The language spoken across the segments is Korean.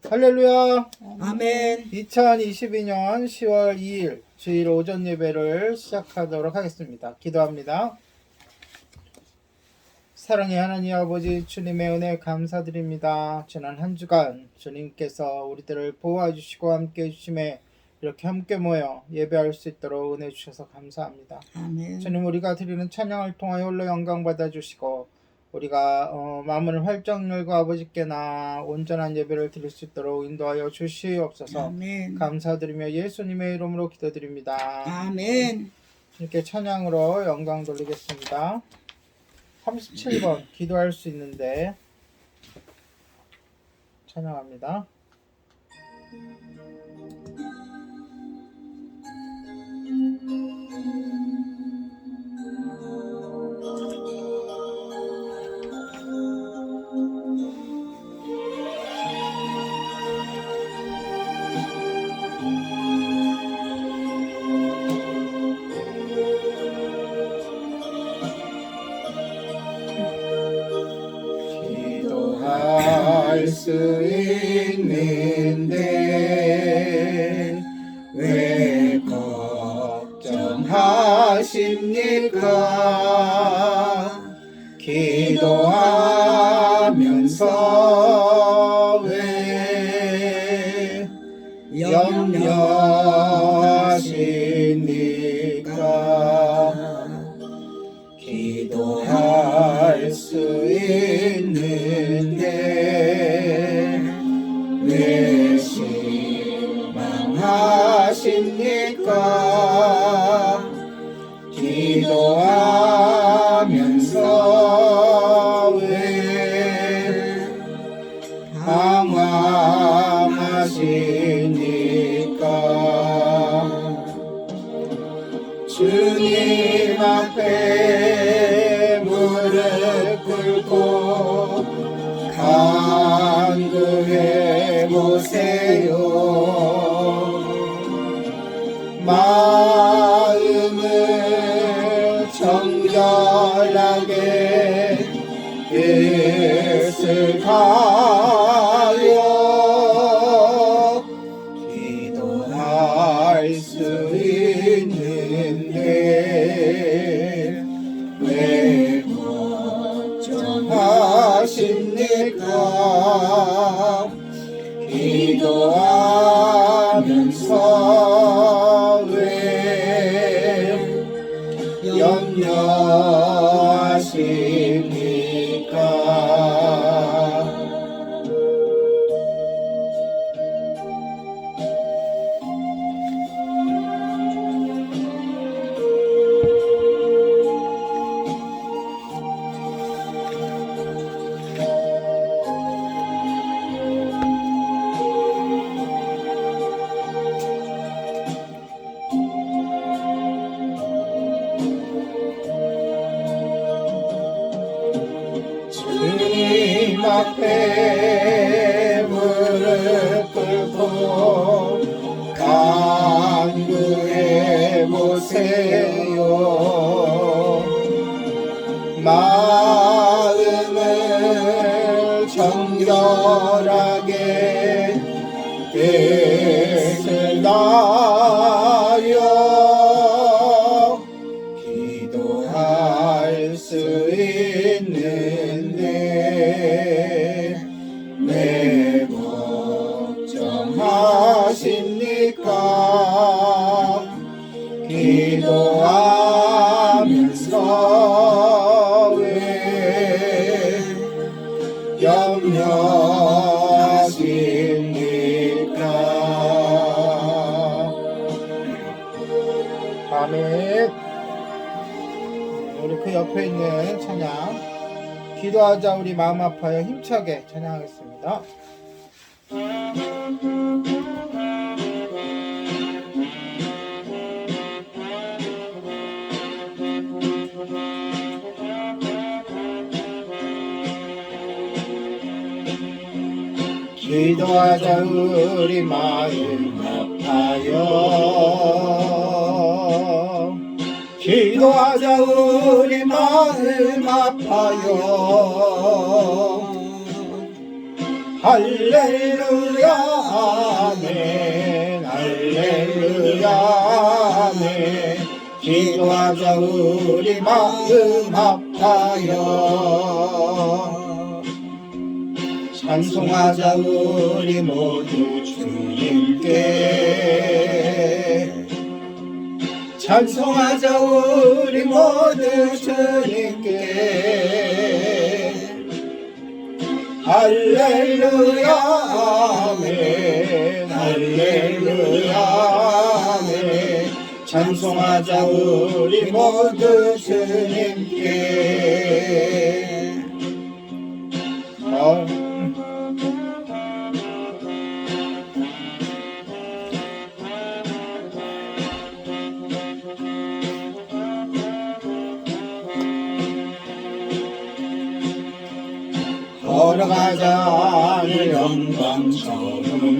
할렐루야. 아멘. 2022년 10월 2일 주일 오전 예배를 시작하도록 하겠습니다. 기도합니다. 사랑의 하나님 아버지, 주님의 은혜 감사드립니다. 지난 한 주간 주님께서 우리들을 보호해 주시고 함께 해주심에 이렇게 함께 모여 예배할 수 있도록 은혜 주셔서 감사합니다. 아멘. 주님, 우리가 드리는 찬양을 통하여 홀로 영광 받아주시고 우리가 마음을 활짝 열고 아버지께나 온전한 예배를 드릴 수 있도록 인도하여 주시옵소서. 아멘. 감사드리며 예수님의 이름으로 기도드립니다. 아멘. 주님께 찬양으로 영광 돌리겠습니다. 37번 기도할 수 있는데 찬양합니다. 할 수 있는데 왜 걱정하십니까? 기도하면서 왜 염려하십니까? 기도할 수 있는데 왜 실망하십니까? 기도하면서 왜 방황하십니까? 주님 앞에 무릎 꿇고 간구해 보세요. 마음을 정결하게 뜻을 다하여 기도할 수 있는데 왜 걱정하십니까? 기도하면서 왜 염려하십니까? 주님 앞에 무릎 꿇고 간구해 보세요. 마음을 정결하게 뜻을 다하여 기도할 수 있는데 왜 걱정하십니까? 기도하면서 왜 염려하십니까? 아멘. 우리 그 옆에 있는 찬양 기도하자 우리 마음 아파요 힘차게 찬양하겠습니다. 기도하자 우리 마음 아파요. 기도하자 우리 마음 아파요. 할렐루야 아멘 할렐루야 아멘 기도하자 우리 마음 합하여 찬송하자 우리 모두 주님께 찬송하자 우리 모두 주님께 할렐루야 아멘 할렐루야 아멘 찬송하자 우리 모두 주님께 걸어가자 하늘 영광 저문을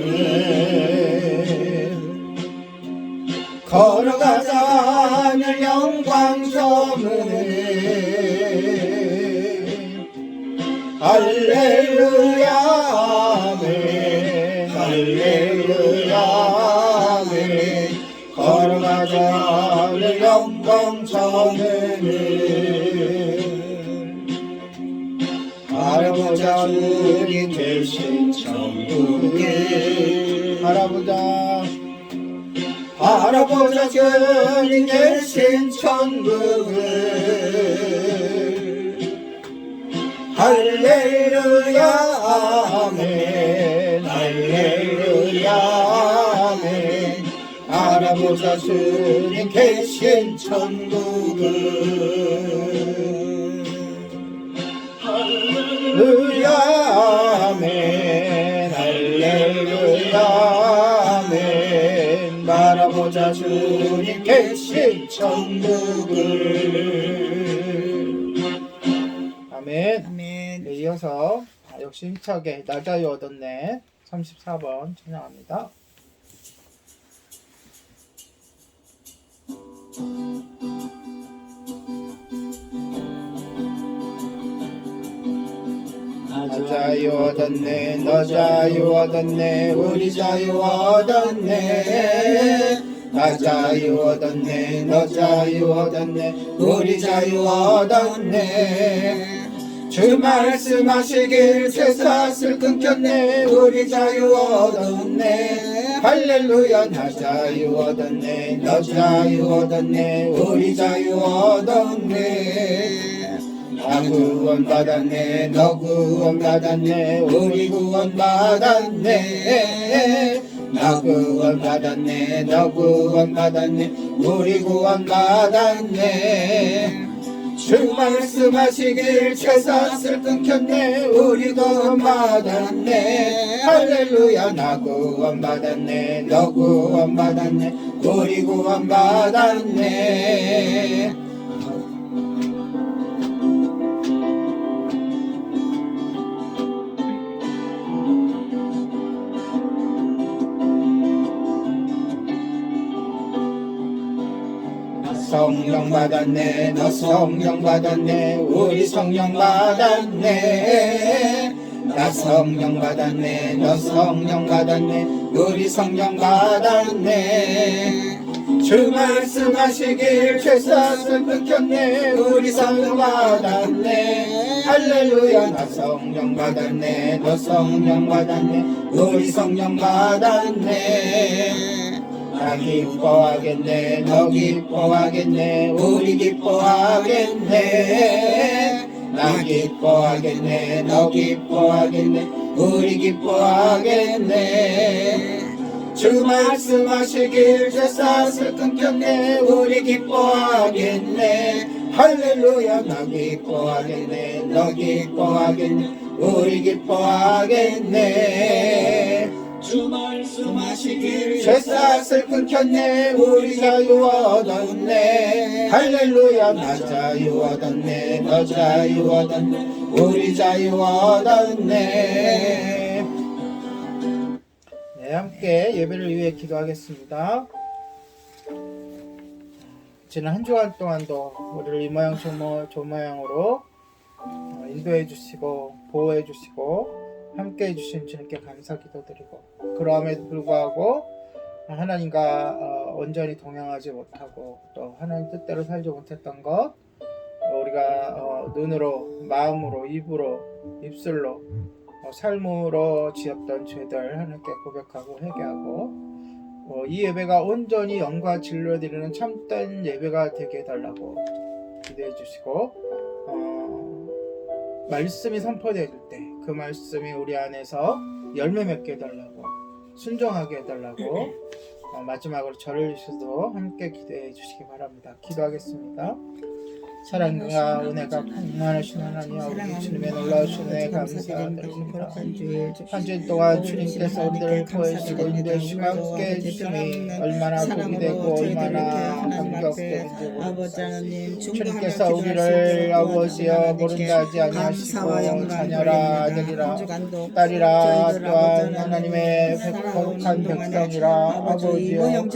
걸어가자 하늘 영광 저문을 할렐루야 아멘 할렐루야 아멘 걸어가자 하늘 영광 저문을 바라보자 우리 계신 천국에 바라보자 주님 계신 천국을 할렐루야 아멘 할렐루야 아멘 바라보자 주님 계신 천국을 할렐루야 아멘 할렐루야 아멘 바라보자 주님 계신 천국을 아멘. 아멘. 네, 이어서 역시 힘차게 나 자유 얻었네 34번 찬양합니다. 나 자유 얻었네 너 자유 얻었네 우리 자유 얻었네 나 자유 얻었네 너 자유 얻었네 우리 자유 얻었네 주 말씀하시길 쇠사슬 끊겼네 우리 자유 얻었네 할렐루야 나 자유 얻었네 너 자유 얻었네 우리 자유 얻었네 나 구원 받았네 너 구원 받았네 우리 구원 받았네 나 구원 받았네 너 구원 받았네 우리 구원 받았네 주 말씀하시길 쇠사슬 끊겼네 우리 구원 받았네 할렐루야 나 구원 받았네 너 구원 받았네 우리 구원 받았네 성령 받았네 너 성령 받았네 우리 성령 받았네 나 성령 받았네 너 성령 받았네 우리 성령 받았네 주 말씀하시길 쇠사슬 끊겼네 우리 성령 받았네 할렐루야 나 성령 받았네 너 성령 받았네 우리 성령 받았네 나 기뻐하겠네 너 기뻐하겠네 우리 기뻐하겠네 나 기뻐하겠네 너 기뻐하겠네 우리 기뻐하겠네 주 말씀하시길 쇠사슬 끊겼네 우리 기뻐하겠네 할렐루야 나 기뻐하겠네 너 기뻐하겠네 우리 기뻐하겠네 주 말씀하시길 쇠사슬 끊겼네 우리 자유 얻었네 할렐루야 나 자유 얻었네 너 자유 얻었네 우리 자유 얻었네. 네, 함께 예배를 위해 기도하겠습니다. 지난 한 주간 동안도 우리를 이 모양 저 모양으로 인도해 주시고 보호해 주시고 함께 해주신 주님께 감사 기도드리고, 그러함에도 불구하고 하나님과 온전히 동행하지 못하고 또 하나님 뜻대로 살지 못했던 것, 우리가 눈으로, 마음으로, 입으로, 입술로, 삶으로 지었던 죄들 하나님께 고백하고 회개하고, 이 예배가 온전히 영과 진리로 드리는 참된 예배가 되게 해달라고 기도해 주시고, 말씀이 선포될 때 그 말씀이 우리 안에서 열매 맺게 해달라고, 순종하게 해달라고, 마지막으로 저를 주셔서 함께 기도해 주시기 바랍니다. 기도하겠습니다. 사랑과 은혜가 풍만하신 하나님 아버지, 주님의 놀라우신 은혜 감사드립니다. 한 주일 동안 주님께서 우리들을 보여주시고 인도해주시고 함께 해주시니 얼마나 복이 되고 얼마나 감격스러운지 모릅니다. 주님께서 우리를 아버지여 모른다 하지 아니하시고 자녀라, 아들이라, 딸이라, 또한 하나님의 거룩한 백성이라 아버지여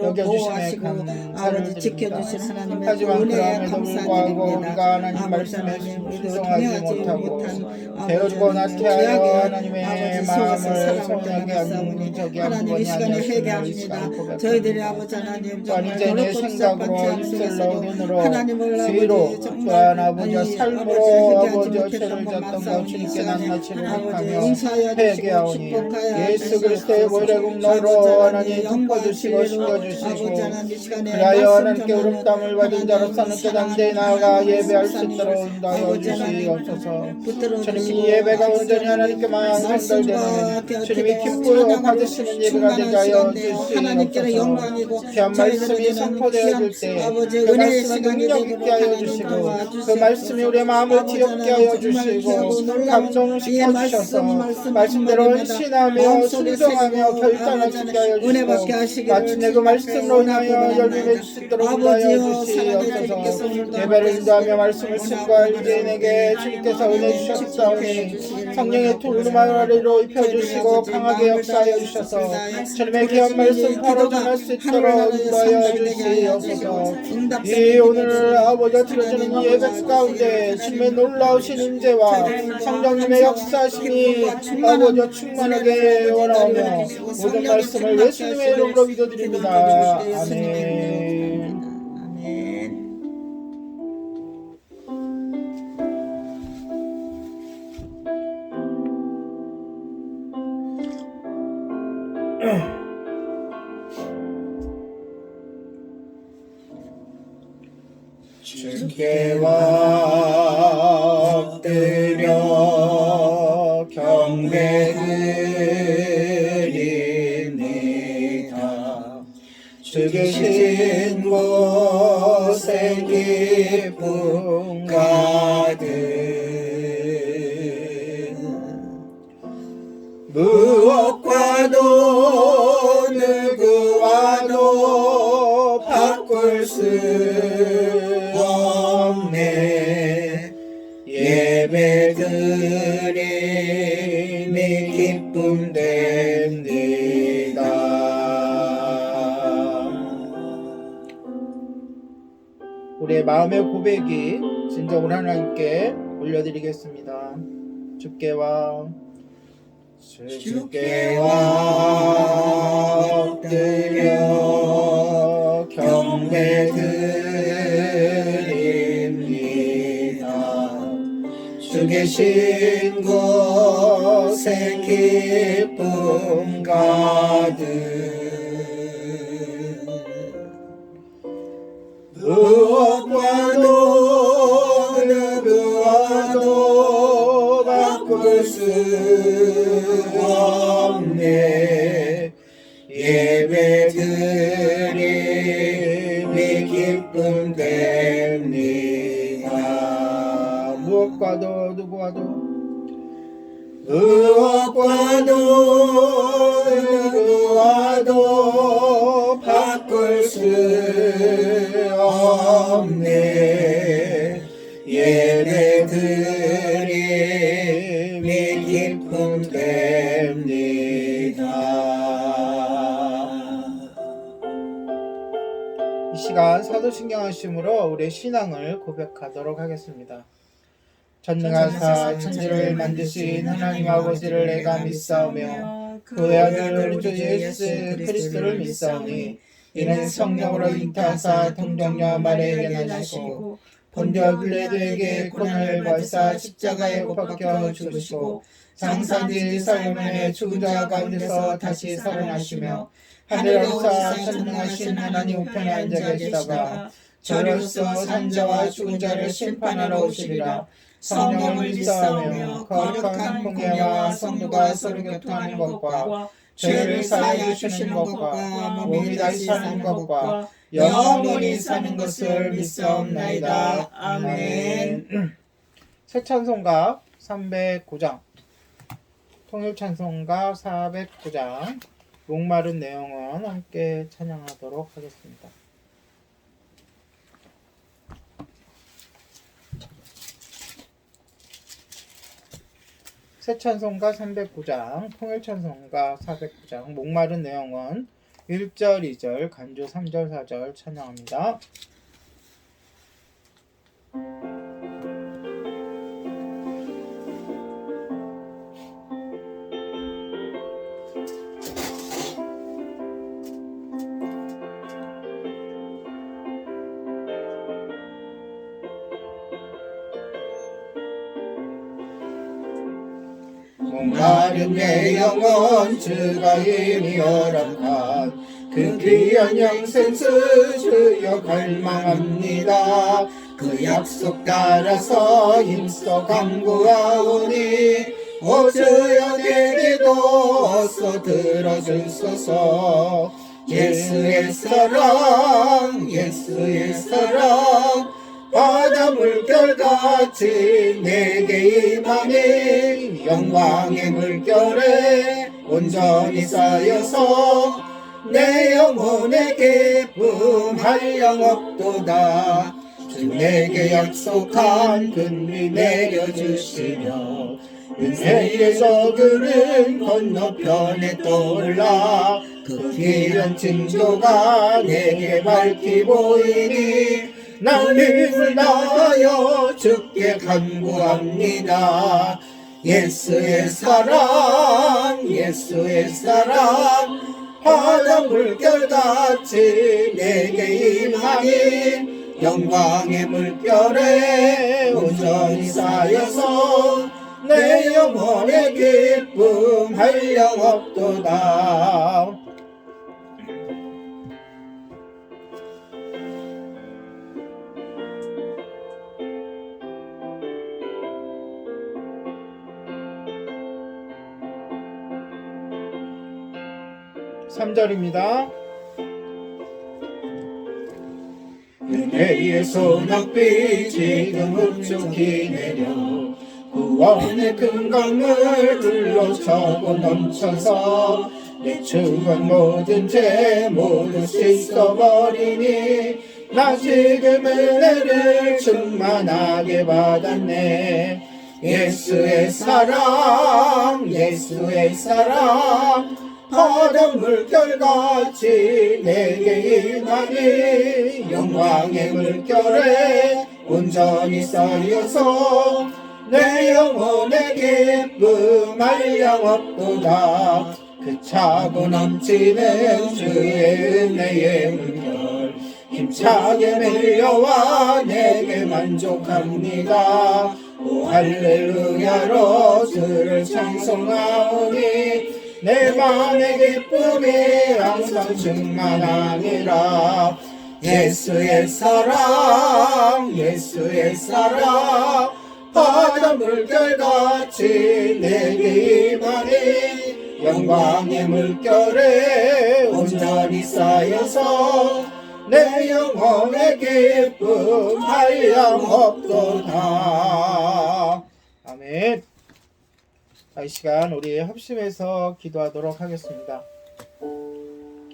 여겨주시네 감사를 드립니다. 하지만 그럼에도 불구하고 우리가 하나님 말씀에 순종하지 못하고 게으르고 나태하여 하나님의 마음을 서운하게 하는 적이 한 번이 아니었음을 이 시간 고백합니다. 저희들의 아버지 하나님 또한 이제 내 생각으로, 입술로, 눈으로, 뒤로, 또한 아버지와 삶으로 아버지와 죄를 졌던 것 주님께 낱낱이 회복하며 회개하오니 예수 그리스도의 보혈의금로로 하나님 덮어주시고 씻겨주시고, 그리하여 하나님께 의롭다함을 받은 자로서는 깨닫게 나아가 예배할 수 있도록 인도하여 주시옵소서. 주님, 이 예배가 온전히 하나님께만 전달되는 주님이 기쁘어 받으시는 예배가 되게 하여 주시옵소서. 귀한 말씀이 선포되어질 때 그 말씀을 능력 있게 하여 주시고, 그 말씀이 우리의 마음을 뒤엎게 하여 주시고 감동시켜 주셔서 말씀대로 헌신하며 순종하며 결단할 수 있게 하여 주시고, 마침내 그 말씀으로 인하여 열매 맺을 수 있도록 인도하여 주시옵소서. 예배를 인도하며 말씀을 증거할 유대인에게 주님께서 은혜 주셨사오니 성령의 두루마리로 입혀주시고 강하게 역사하여 주셔서 주님의 귀한 말씀 바로 전할 수 있도록 인도하여 주시옵소서. 이 오늘 아버지가 드려지는 이 예배 가운데 주님의 놀라우신 임재와 성령님의 역사하심이 아버지와 충만하게 원하오며 모든 말씀을 예수님의 이름으로 기도드립니다. 아멘. 주께 엎드려 경배드립니다. 주 계신 곳에 기쁨 가득 무엇과도 누구와도 바꿀 수 없네. 예배드림이 기쁨 됩니다. 우리의 마음의 고백이 진정으로 하나님께 올려드리겠습니다. 주께와 엎드려 경배드립니다. 주 계신 곳에 기쁨 가득 무엇과도 누구와도 바꿀 수 없네. 예배드림이 기쁨 됩니다. 무엇과도 누구와도 바꿀 수 없네. 예배드림이 기쁨 됩니다. 이 시간 사도신경 하심으로 우리의 신앙을 고백하도록 하겠습니다. 전능하사 천지를 만드신 하나님 아버지를 내가 믿사오며 그의 아들 우리 주 예수 그리스도를 믿사오니 이는 성령으로 잉태하사 동정녀 마리아에게 나시고 본디오 빌라도에게 고난을 받으사 십자가에 못 박혀 죽으시고 장사뒤 사흘 죽은 자 가운데서 다시 살아나시며 하늘에 올라 전능하신 하나님 우편에 앉아 계시다가 저로서 산자와 죽은 자를 심판하러 오시리라. 성령을 믿사오며 거룩한 공예와 성도가 서로 교통하는 것과 죄를 사하여 주시는 것과 몸이 다시 사는 것과 영원히 사는 것을 믿사옵나이다. 아멘. 새 찬송가 309장, 통일 찬송가 409장, 목마른 내용은 함께 찬양하도록 하겠습니다. 새 찬송가 309장, 통일 찬송가 409장, 목마른 내용은 1절, 2절, 간주 3절, 4절 찬양합니다. 목마른 내 영혼 주가 이미 허락한 그 귀한 영생수 주여 갈망합니다. 그 약속 따라서 힘써 간구하오니 오 주여 내 기도 어서 들어주소서. 예수의 사랑 예수의 사랑 바다 물결같이 내게 임하니 영광의 물결에 온전히 쌓여서 내 영혼의 기쁨 한량 없도다. 주 내게 약속한 금리 내려주시며 은혜에서 그는 건너편에 떠올라 그 귀한 징조가 내게 밝히 보이니 난 힘을 다하여 주께 간구합니다. 예수의 사랑 예수의 사랑 바다 물결같이 내게 임하니 영광의 물결에 온전히 쌓여서 내 영혼의 기쁨 한량 없도다. (3절입니다) 은혜의 소낙비 지금 흡족히 내려 구원의 큰 강물 둘러차고 넘쳐서 내 주건 모든 죄 모두 씻어버리니 나 지금 은혜를 충만하게 받았네. 예수의 사랑 예수의 사랑 바다 물결같이 내게 임하니 영광의 물결에 온전히 쌓여서 내 영혼의 기쁨 한량 없도다. 그 차고 넘치는 주의 은혜의 물결 힘차게 밀려와 내게 만족합니다. 오 할렐루야로 주를 찬송하오니 내 맘의 기쁨이 항상 충만하니라. 예수의 사랑 예수의 사랑 바다 물결같이 내게 임하니 영광의 물결에 온전히 쌓여서 내 영혼의 기쁨 한량 없도다. 아멘. 이 시간 우리 합심해서 기도하도록 하겠습니다.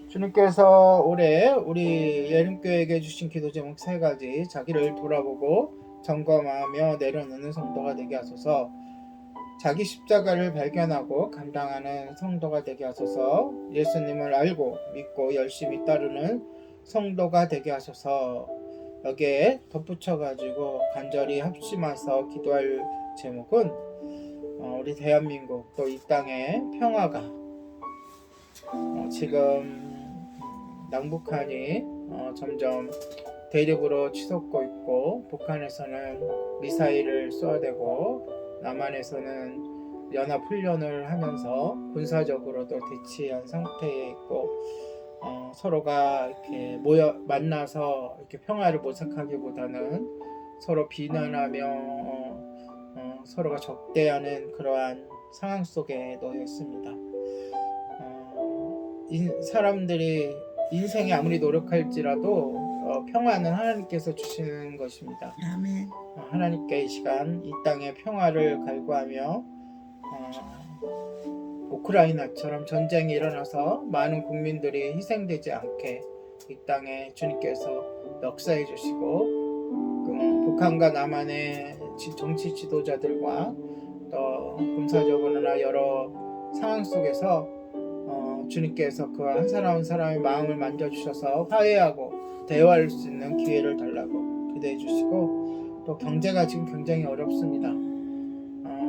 주님께서 올해 우리 예림교회에게 주신 기도 제목 3가지, 자기를 돌아보고 점검하며 내려놓는 성도가 되게 하소서, 자기 십자가를 발견하고 감당하는 성도가 되게 하소서, 예수님을 알고 믿고 열심히 따르는 성도가 되게 하소서, 여기에 덧붙여가지고 간절히 합심해서 기도할 제목은 우리 대한민국 또 이 땅의 평화가 지금 남북한이 점점 대립으로 치솟고 있고 북한에서는 미사일을 쏘아대고 남한에서는 연합훈련을 하면서 군사적으로도 대치한 상태에 있고 서로가 이렇게 만나서 이렇게 평화를 모색하기보다는 서로 비난하며 서로가 적대하는 그러한 상황 속에 놓여 있습니다. 사람들이 인생에 아무리 노력할지라도 평화는 하나님께서 주시는 것입니다. 아멘. 하나님께 이 시간 이 땅의 평화를 갈구하며 우크라이나처럼 전쟁이 일어나서 많은 국민들이 희생되지 않게 이 땅에 주님께서 역사해 주시고 북한과 남한의 정치 지도자들과 또 군사적으로나 여러 상황 속에서 주님께서 그 한 사람 한 사람의 마음을 만져주셔서 화해하고 대화할 수 있는 기회를 달라고 기도해 주시고 또 경제가 지금 굉장히 어렵습니다.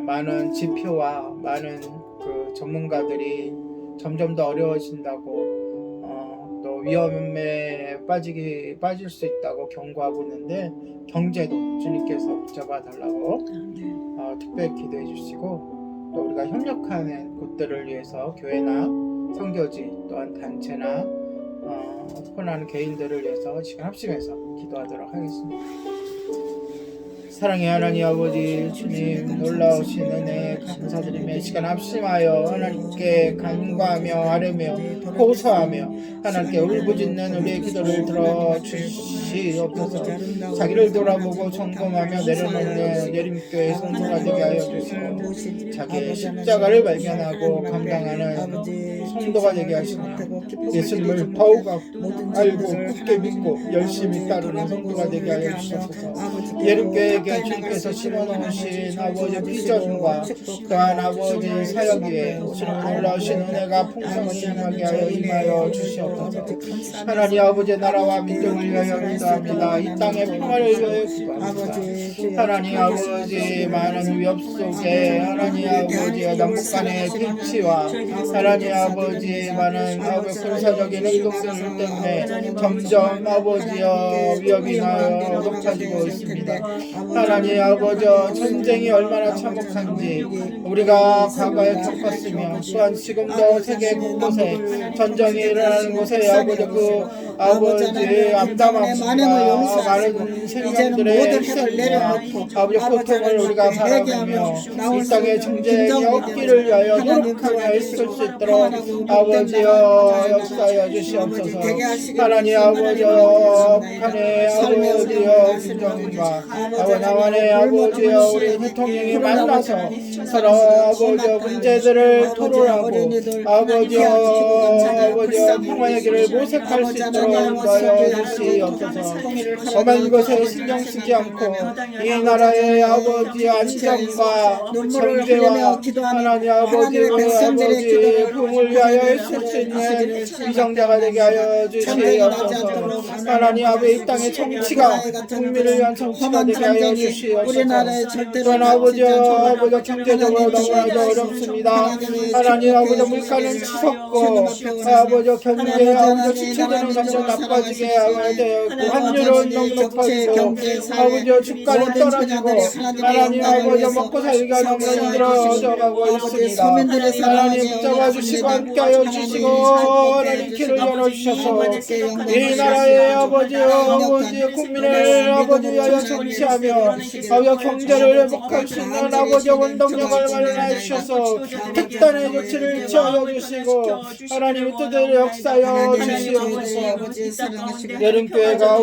많은 지표와 많은 그 전문가들이 점점 더 어려워진다고 또 위험에 빠질 수 있다고 경고하고 있는데 경제도 주님께서 붙잡아 달라고 특별히 기도해 주시고 또 우리가 협력하는 곳들을 위해서 교회나 선교지 또한 단체나 헌하는 개인들을 위해서 시간 합심해서 기도하도록 하겠습니다. 사랑의 하나님 아버지 주님 놀라우신 은혜 감사드리며 시간 합심하여 하나님께 간구하며 아뢰며 호소하며 하나님께 울부짖는 우리의 기도를 들어주시옵소서. 자기를 돌아보고 점검하며 내려놓는 예림교회 성도가 되게 하여 주시고 자기의 십자가를 발견하고 감당하는 성도가 되게 하시며 예수님을 더욱 알고 굳게 믿고 열심히 따르는 성도가 되게 하여 주시옵소서. 예림교회에게 주님께서 심어놓으신 아버지 비전과 또한 아버지 사역 위에 주님 놀라우신 은혜가 풍성히 임하게 하여 임하여 주시옵소서. 하나님 아버지 나라와 민족을 위하여 기도합니다. 이 땅의 평화를 위하여 기도합니다. 하나님 아버지 많은 위협 속에 하나님 아버지 남북 간의 대치와 하나님 아버지 많은 군사적인 행동들 때문에 점점 아버지여 위협이 높아지고 있습니다. 하나님 아버지 전쟁이 얼마나 참혹한지 우리가 과거에 겪었으며 또한 지금도 세계 곳곳에 전쟁이 일어나는 곳에 아버지 암담함과 많은 생명들의 희생과 아버지 고통을 우리가 바라보며 이 땅의 전쟁이 없기를 위하여 노력하며 있을 수 있도록 아버지여 역사하여 주시옵소서. 하나님 아버지여 북한의 아버지여 김정은과 남한의 아버지여 우리 대통령이 만나서 서로 아버지여 문제들을 토론하고 아버지여 평화의 길을 모색할 수 있도록 인도하여 주시옵소서. 엄한 것에 신경 쓰지 않고 이 나라의 아버지의 안정과 경제와 하나님 아버지의 부흥을 위하여 있을 수 있는 위정자가 되게 하여 주시옵소서. 하나님 아버지 이 땅의 정치가 국민을 위한 정치가 되게 하여 주시옵소서. 또한 아버지 경제적으로 너무나도 어렵습니다. 하나님 아버지 물가는 치솟고 아버지 경제 아버지 주체들은 점점 나빠지게 되었고 환율은 너무 높아지고 아버지 주가는 떨어지고 하나님 아버지 먹고 살기가 너무 힘들어져 가고 있습니다. 하나님 붙잡아주시고 함께하여 주시고 하나님 길을 열어주셔서 이 나라의 아버지 국민을 아버지 위하여 정치하며 아버지 경제를 회복할 수 있는 아버지 원동력을 마련하여 주셔서 특단의 조치를 취하여 주시고 하나님 뜻대로 역사하여 주시옵소서. 예림교회가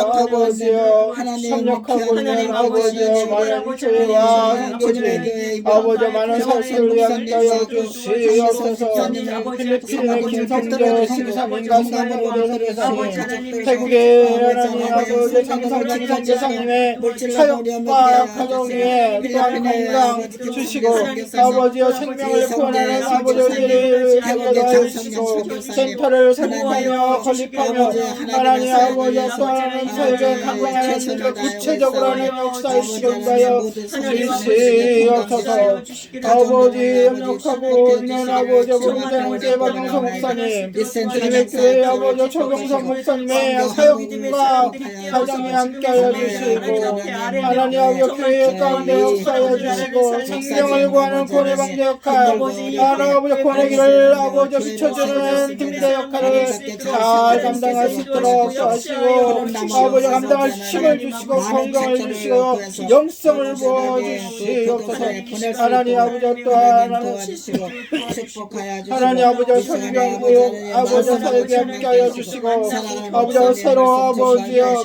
아버지여 협력하고 있는 아버지여 많은 교회와 선교지 아버지 많은 사실을 위하여 주시옵소서. 필리핀의 김성재 신사님과 사모대 선교사님 태국의 하나님 아버지 김성재 선교사님의 사역과 가정 위에 또한 건강 주시고 아버지여 생명을 구원하는 아버지여 일을 하게 하시고 센터를 설립하며 건립하며 하나님 아버지여 소환하는 사역에 감당하는 일을 구체적으로 하는 역사의 시간가여 주시옵소서. 아버지 협력하고 있는 아버지 부부장제 박영선 목사님 주님의 교회 아버지 조경선 목사님의 사역과 가정에 함께하여 주시고 하나님 아버지 교회 가운데 역사하여 주시고 생명을 구하는 권의 방제 역할 하나님 아버지 권의 길을 아버지 비춰주는 등대 역할을 잘 감당할 수 있도록 하시고 아버지 감당할 힘을 주시고 건강을 주시고 영성을 부어주시옵소서. 하나님 아버지 또한 하나님 아버지 설교하고 아버지 사역에 함께하여 주시고 아버지 새로 아버지여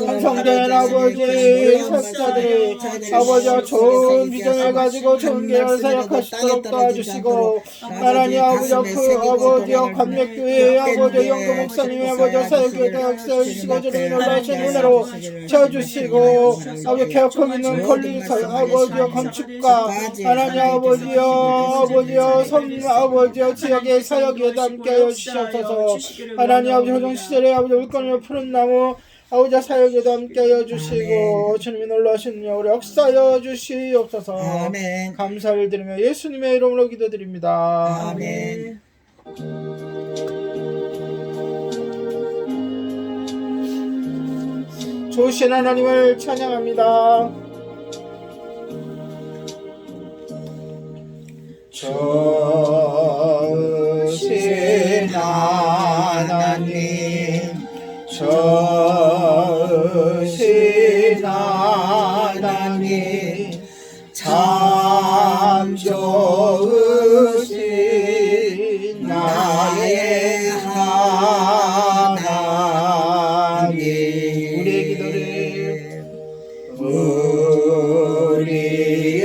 완성된 아버지 설사들이 아버지 좋은 비전을 가지고 좋은 계획을 사역하시도록 도와주시고 하나님 아버지 그 아버지여 관맥교회 아버지 영도 목사님의 아버지 사역에 대학세워 주시고 주님이 놀라신 은혜로 채워주시고 아버지 개혁형 있는 권리설 아버지여 건축가 하나님 아버지여 성 아버지여 지역의 사역에도 함께하여 주시옵소서. 하나님 아버지 호정시절에 아버지 물건을 푸른 나무 아버지 사역에도 함께하여 주시고 주님이 놀라신 영으로 역사하여 주시옵소서. 아멘. 감사를 드리며 예수님의 이름으로 기도드립니다. 아멘. 좋으신 하나님을 찬양합니다. 좋으신 하나님 좋으신 하나님 참 좋으신 나의 하나님 우리의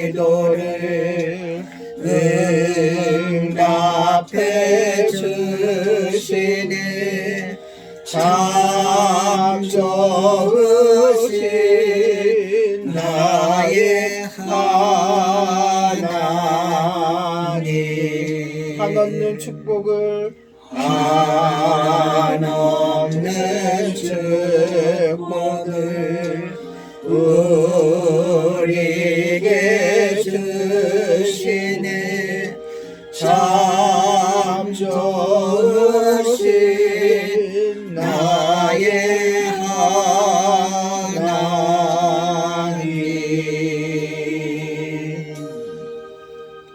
기도를 응답해 주시네 참 좋으신 나의 하나님 한없는 축복을 한없는 축복을 우리에게 주시네 참 좋으신 나의 하나님.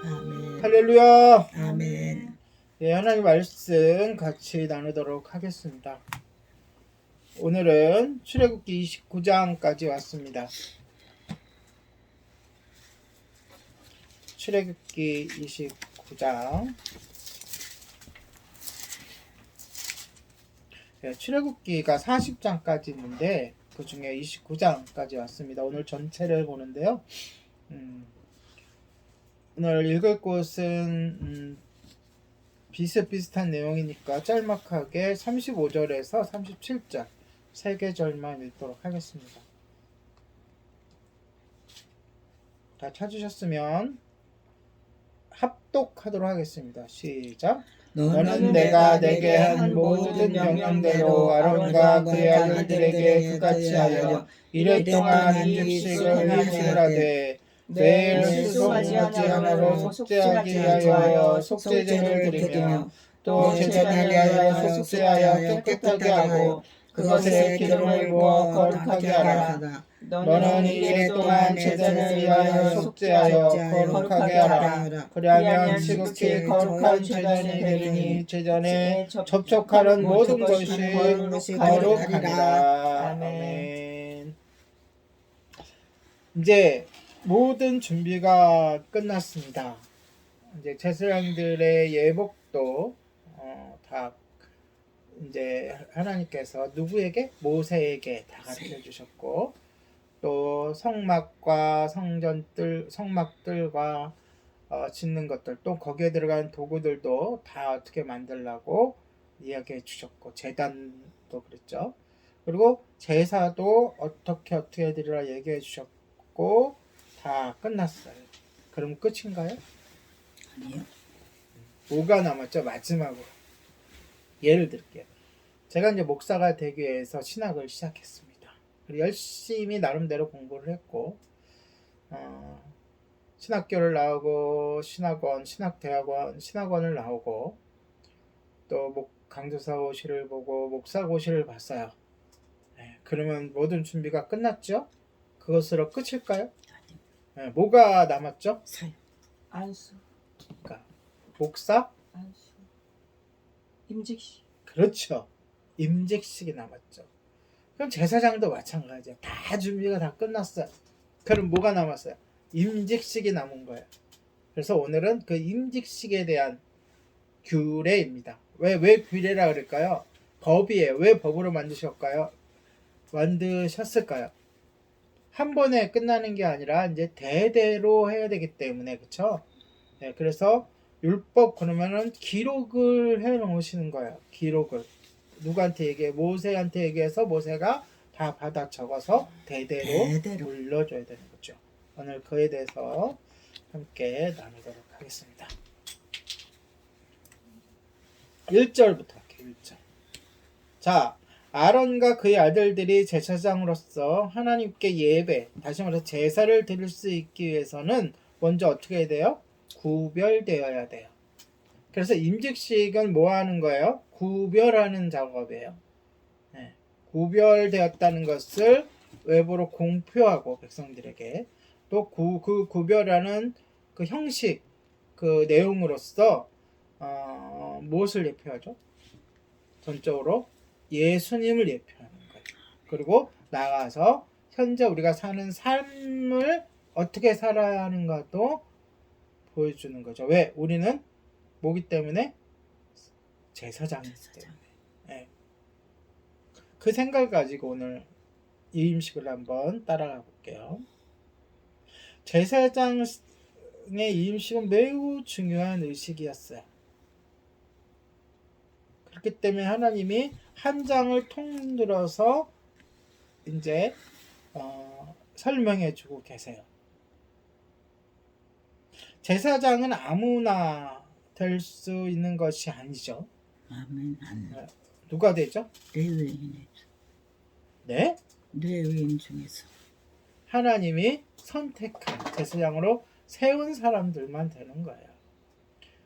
아멘. 할렐루야. 아멘. 예, 하나님 말씀 같이 나누도록 하겠습니다. 오늘은 출애굽기 29장까지 왔습니다. 출애굽기 29장. 네, 출애굽기가 40장까지 있는데 그 중에 29장까지 왔습니다. 오늘 전체를 보는데요. 오늘 읽을 곳은 비슷비슷한 내용이니까 짤막하게 35절에서 37절 세 계절만 읽도록 하겠습니다. 다 찾으셨으면 합독하도록 하겠습니다. 시작. 너는 내가 내게 한 모든 명령대로 아론과 그의 아들들에게 그같이 하여 이래 동안 인직식을 행하되 매일 수송아지 하나로 속죄하기 위하여 속죄제를 드리며 또 제단을 위하여 속죄하여 깨끗하게 하고 그것에 기름을 부어 거룩하게 하라. 너는 이래 동안 제단을 위하여 속죄하여 거룩하게 하라. 그리하면 지극히 거룩한 제단이 되리니 제단에 접촉하는 모든 것이 거룩하리라. 아멘. 이제 모든 준비가 끝났습니다. 이제 제사장들의 예복도 다 이제 하나님께서 누구에게? 모세에게 다 가르쳐 주셨고 또 성막과 성막들과 짓는 것들 또 거기에 들어간 도구들도 다 어떻게 만들라고 이야기해 주셨고 제단도 그랬죠. 그리고 제사도 어떻게 드리라 얘기해 주셨고 드리고 다 끝났어요. 그럼 끝인가요? 아니요. 뭐가 남았죠? 마지막으로 예를 들게요. 제가 이제 목사가 되기 위해서 신학을 시작했습니다. 그리고 열심히 나름대로 공부를 했고 신학교를 나오고 신학원, 신학대학원, 신학원을 나오고 또 강도사고시를 보고 목사고시를 봤어요. 네, 그러면 모든 준비가 끝났죠? 그것으로 끝일까요? 아니요. 네, 뭐가 남았죠? 사요. 안수, 그러니까 목사? 안수, 임직시. 그렇죠. 임직식이 남았죠. 그럼 제사장도 마찬가지야. 다 준비가 다 끝났어요. 그럼 뭐가 남았어요? 임직식이 남은 거예요. 그래서 오늘은 그 임직식에 대한 규례입니다. 왜 규례라 그럴까요? 법이에요. 왜 법으로 만드셨을까요? 한 번에 끝나는 게 아니라 이제 대대로 해야 되기 때문에 그렇죠? 네, 그래서 율법 그러면은 기록을 해 놓으시는 거예요. 기록을 누구한테 모세한테 얘기해서 모세가 다 받아 적어서 대대로 물려줘야 되는 거죠. 오늘 그에 대해서 함께 나누도록 하겠습니다. 1절부터 할게요. 1절. 자, 아론과 그의 아들들이 제사장으로서 하나님께 다시 말해서 제사를 드릴 수 있기 위해서는 먼저 어떻게 해야 돼요? 구별되어야 돼요. 그래서 임직식은 뭐 하는 거예요? 구별하는 작업이에요. 네. 구별되었다는 것을 외부로 공표하고 백성들에게 또 그 구별하는 그 형식, 그 내용으로서 무엇을 예표하죠? 전적으로 예수님을 예표하는 거예요. 그리고 나가서 현재 우리가 사는 삶을 어떻게 살아야 하는가도 보여주는 거죠. 왜? 우리는 뭐기 때문에? 제사장이기 때문에. 네. 그 생각을 가지고 오늘 이 임식을 한번 따라가 볼게요. 제사장의 이 임식은 매우 중요한 의식이었어요. 그렇기 때문에 하나님이 한 장을 통틀어서 이제 설명해 주고 계세요. 제사장은 아무나 될 수 있는 것이 아니죠. 아멘. 누가 되죠? 레위인이죠. 네? 레위인 중에서. 하나님이 선택한 제사장으로 세운 사람들만 되는 거예요.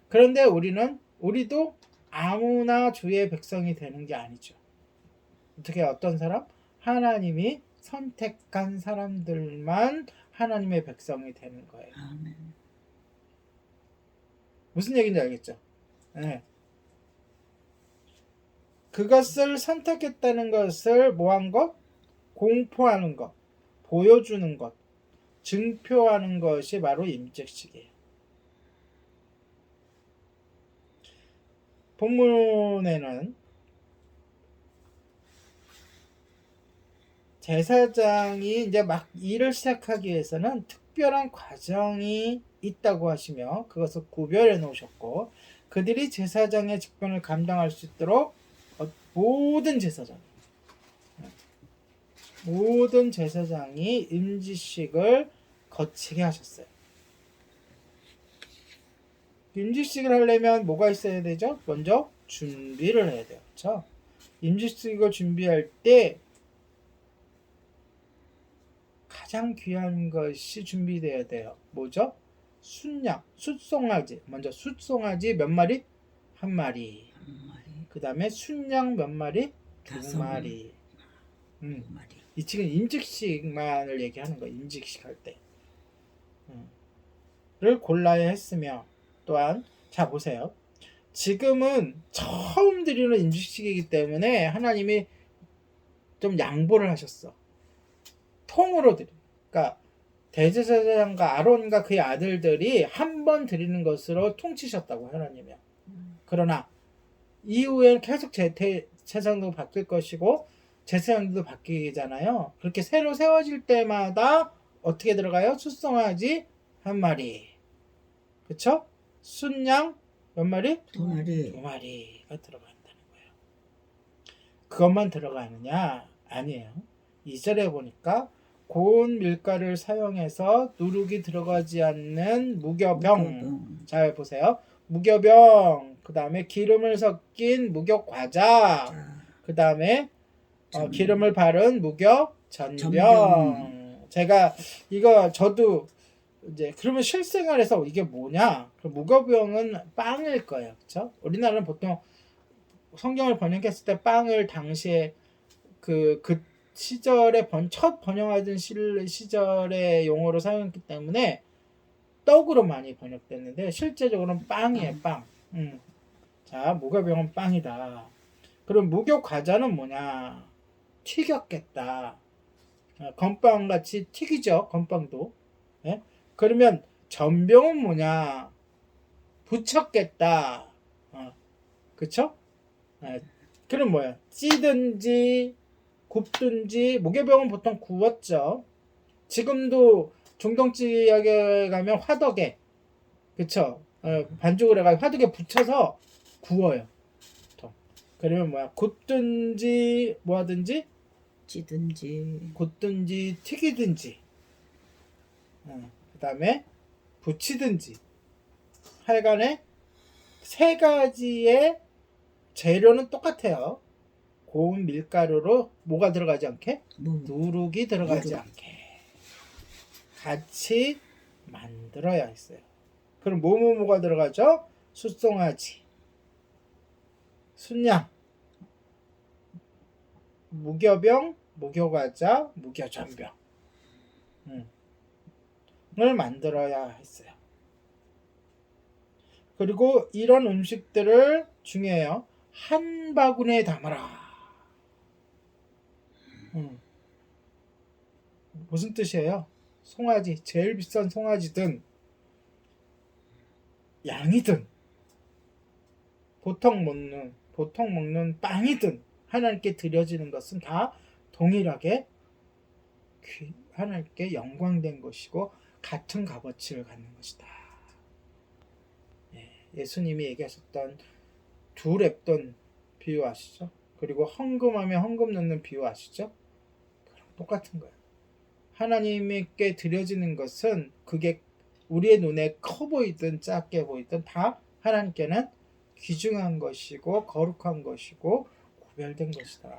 그런데 우리도 아무나 주의 백성이 되는 게 아니죠. 어떻게 어떤 사람? 하나님이 선택한 사람들만 하나님의 백성이 되는 거예요. 아멘. 무슨 얘기인지 알겠죠? 네. 그것을 선택했다는 것을 뭐한 것? 공포하는 것, 보여주는 것, 증표하는 것이 바로 임직식이에요. 본문에는 제사장이 이제 막 일을 시작하기 위해서는 특별한 과정이 있다고 하시며 그것을 구별해 놓으셨고 그들이 제사장의 직분을 감당할 수 있도록 모든 제사장이 임직식을 거치게 하셨어요. 임직식을 하려면 뭐가 있어야 되죠? 먼저 준비를 해야 돼요. 그렇죠? 임직식을 준비할 때 가장 귀한 것이 준비되어야 돼요. 뭐죠? 순양, 숫송아지. 먼저 숫송아지 몇 마리? 한 마리. 그 다음에 순양 몇 마리? 두 마리. 이 지금 임직식만을 얘기하는 거예요. 임직식 할 때. 를 골라야 했으며 또한 자 보세요. 지금은 처음 드리는 임직식이기 때문에 하나님이 좀 양보를 하셨어. 통으로 드려. 그러니까 대제사장과 아론과 그의 아들들이 한 번 드리는 것으로 통치셨다고 하나님이요. 그러나 이후엔 계속 제사장도 바뀔 것이고 제사장도 바뀌잖아요. 그렇게 새로 세워질 때마다 어떻게 들어가요? 숫송아지 한 마리. 그쵸? 순양 몇 마리? 두 마리. 두 마리가 들어간다는 거예요. 그것만 들어가느냐? 아니에요. 2절에 보니까 고운 밀가루를 사용해서 누룩이 들어가지 않는 무교병. 잘 보세요. 무교병. 그 다음에 기름을 섞인 무교과자. 자, 그 다음에 전병. 기름을 바른 무교전병. 전병. 제가 이거 저도 이제 그러면 실생활에서 이게 뭐냐? 그 무교병은 빵일 거예요. 그렇죠? 우리나라는 보통 성경을 번역했을 때 빵을 당시에 그 시절에 첫 번역하던 시절의 용어로 사용했기 때문에 떡으로 많이 번역됐는데 실제적으로는 빵이에요. 빵. 자, 무교병은 빵이다. 그럼 무교 과자는 뭐냐? 튀겼겠다. 건빵 같이 튀기죠. 건빵도. 예? 그러면 전병은 뭐냐? 부쳤겠다. 그쵸? 그럼 뭐야? 찌든지 굽든지. 무교병은 보통 구웠죠. 지금도 중동 지역에 가면 화덕에, 그쵸? 반죽을 해가지고 화덕에 붙여서 구워요. 보통. 그러면 뭐야? 굽든지 뭐 하든지, 찌든지. 굽든지 튀기든지, 그 다음에 부치든지, 하여간에 세 가지의 재료는 똑같아요. 고운 밀가루로 뭐가 들어가지 않게? 누룩이 들어가지 누룩. 않게 같이 만들어야 했어요. 그럼 뭐가 들어가죠? 숫송아지, 순양, 무교병, 무교과자, 무교전병 을 만들어야 했어요. 그리고 이런 음식들을 중요해요. 한 바구니에 담아라. 무슨 뜻이에요? 송아지, 제일 비싼 송아지든 양이든 보통 먹는 빵이든 하나님께 드려지는 것은 다 동일하게 하나님께 영광된 것이고 같은 값어치를 갖는 것이다. 예수님이 얘기하셨던 두 랩돈 비유 아시죠? 그리고 헌금하면 헌금 넣는 비유 아시죠? 똑같은 거예요. 하나님께 드려지는 것은 그게 우리의 눈에 커 보이든 작게 보이든 다 하나님께는 귀중한 것이고 거룩한 것이고 구별된 것이다.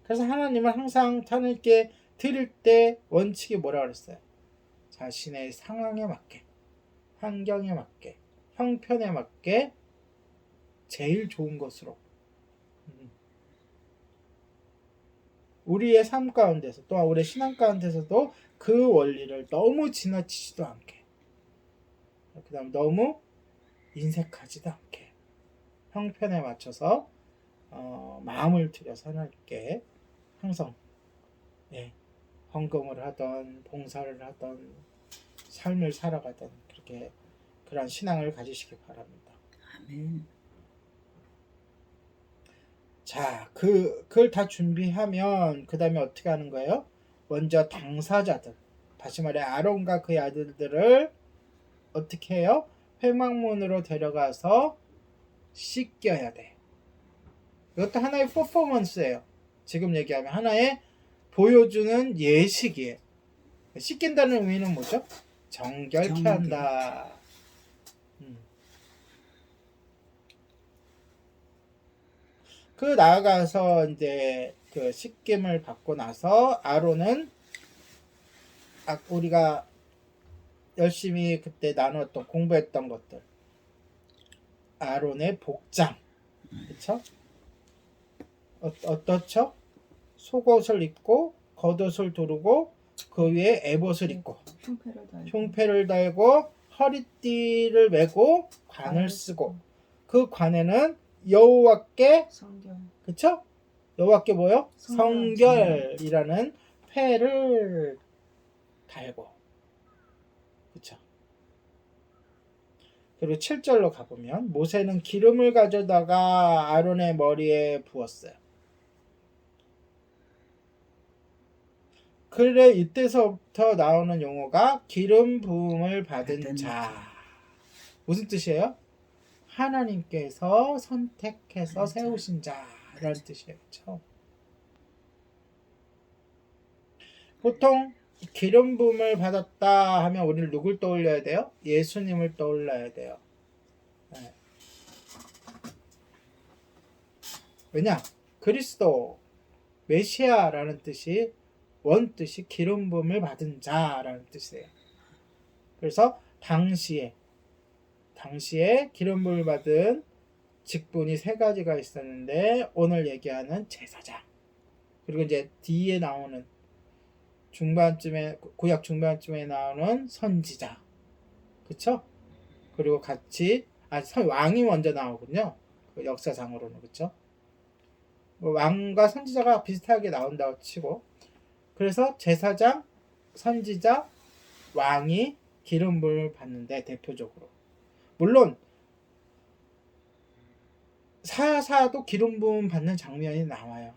그래서 하나님은 항상 하나님께 드릴 때 원칙이 뭐라 그랬어요? 자신의 상황에 맞게, 환경에 맞게, 형편에 맞게 제일 좋은 것으로 우리의 삶 가운데서 또한 우리의 신앙 가운데서도 그 원리를 너무 지나치지도 않게, 그 다음 너무 인색하지도 않게 형편에 맞춰서 마음을 들여서 하나님께 항상 헌금을 하던 봉사를 하던 삶을 살아가던 그렇게 그런 신앙을 가지시기 바랍니다. 아멘. 자, 그걸 다 준비하면 그 다음에 어떻게 하는 거예요? 먼저 당사자들, 다시 말해 아론과 그의 아들들을 어떻게 해요? 회막문으로 데려가서 씻겨야 돼. 이것도 하나의 퍼포먼스예요. 지금 얘기하면 하나의 보여주는 예식이에요. 씻긴다는 의미는 뭐죠? 정결케 한다. 그 나아가서 이제 그 씻김을 받고 나서 아론은 우리가 열심히 그때 나누었던 공부했던 것들, 아론의 복장, 그렇죠? 어떻죠? 속옷을 입고 겉옷을 두르고 그 위에 에봇을 입고 흉패를 달고 허리띠를 메고 관을 쓰고 그 관에는 여호와께 그쵸? 여호와께 뭐요? 성결이라는 패를 달고 그쵸? 그리고 7절로 가보면 모세는 기름을 가져다가 아론의 머리에 부었어요. 그래 이때서부터 나오는 용어가 기름 부음을 받은 자. 무슨 뜻이에요? 하나님께서 선택해서 세우신 자라는 뜻이에요. 그렇죠? 보통 기름 부음을 받았다 하면 우리는 누굴 떠올려야 돼요? 예수님을 떠올려야 돼요. 네. 왜냐? 그리스도 메시아라는 뜻이 원뜻이 기름 부음을 받은 자라는 뜻이에요. 그래서 당시에 기름 부음을 받은 직분이 세 가지가 있었는데 오늘 얘기하는 제사장, 그리고 이제 뒤에 나오는 중반쯤에 구약 중반쯤에 나오는 선지자, 그쵸? 그리고 같이 왕이 먼저 나오군요. 그 역사상으로는, 그쵸? 왕과 선지자가 비슷하게 나온다고 치고, 그래서 제사장, 선지자, 왕이 기름 부음을 받는데 대표적으로, 물론 사사도 기름 부음 받는 장면이 나와요.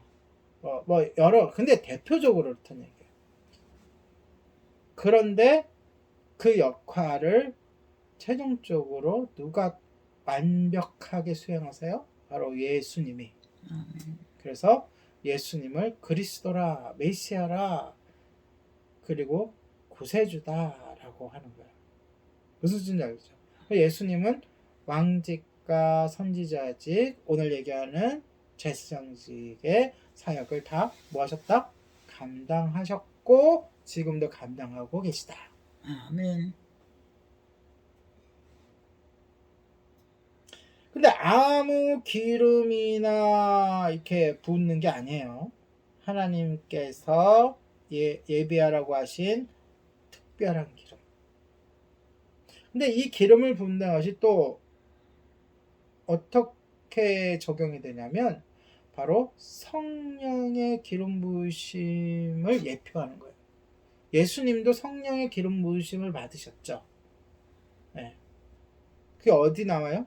근데 대표적으로 그렇다는 얘기예요. 그런데 그 역할을 최종적으로 누가 완벽하게 수행하세요? 바로 예수님이. 아멘. 그래서 예수님을 그리스도라, 메시아라, 그리고 구세주다라고 하는 거예요. 무슨 뜻인지 알겠죠? 예수님은 왕직과 선지자직, 오늘 얘기하는 제사장직의 사역을 다 뭐 하셨다? 감당하셨고 지금도 감당하고 계시다. 아멘. 근데 아무 기름이나 이렇게 붓는 게 아니에요. 하나님께서 예비하라고 하신 특별한 기름. 근데 이 기름을 붓는 것이 또 어떻게 적용이 되냐면 바로 성령의 기름 부으심을 예표하는 거예요. 예수님도 성령의 기름 부으심을 받으셨죠. 네. 그게 어디 나와요?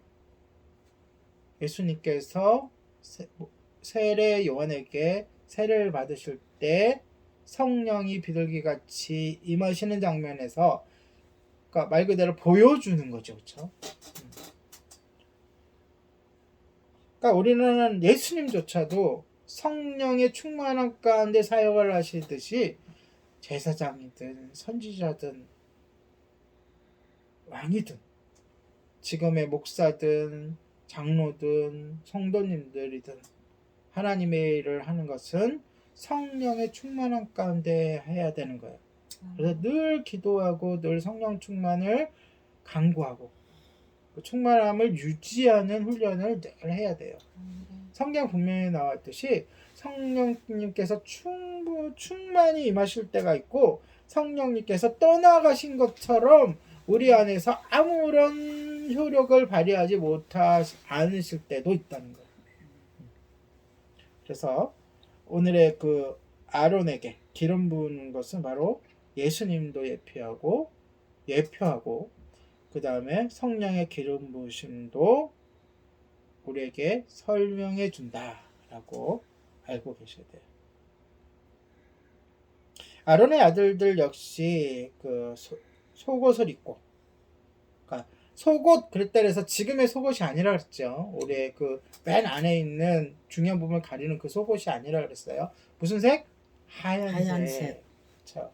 예수님께서 세례 요한에게 세례를 받으실 때 성령이 비둘기같이 임하시는 장면에서, 그러니까 말 그대로 보여주는 거죠. 그렇죠? 그러니까 우리는 예수님조차도 성령의 충만한 가운데 사역을 하시듯이 제사장이든 선지자든 왕이든 지금의 목사든 장로든 성도님들이든 하나님의 일을 하는 것은 성령의 충만한 가운데 해야 되는 거예요. 그래서 늘 기도하고 늘 성령 충만을 간구하고 그 충만함을 유지하는 훈련을 늘 해야 돼요. 성경 분명히 나왔듯이 성령님께서 충만히 임하실 때가 있고 성령님께서 떠나가신 것처럼 우리 안에서 아무런 효력을 발휘하지 않으실 때도 있다는 거예요. 그래서 오늘의 그 아론에게 기름 부은 것은 바로 예수님도 예표하고 그 다음에 성령의 기름 부으심도 우리에게 설명해 준다라고 알고 계셔야 돼요. 아론의 아들들 역시 그 속옷을 입고, 그러니까 속옷 그랬다 그래서 지금의 속옷이 아니라 그랬죠. 우리의 그 맨 안에 있는 중요한 부분을 가리는 그 속옷이 아니라 그랬어요. 무슨 색? 하얀색. 그렇죠.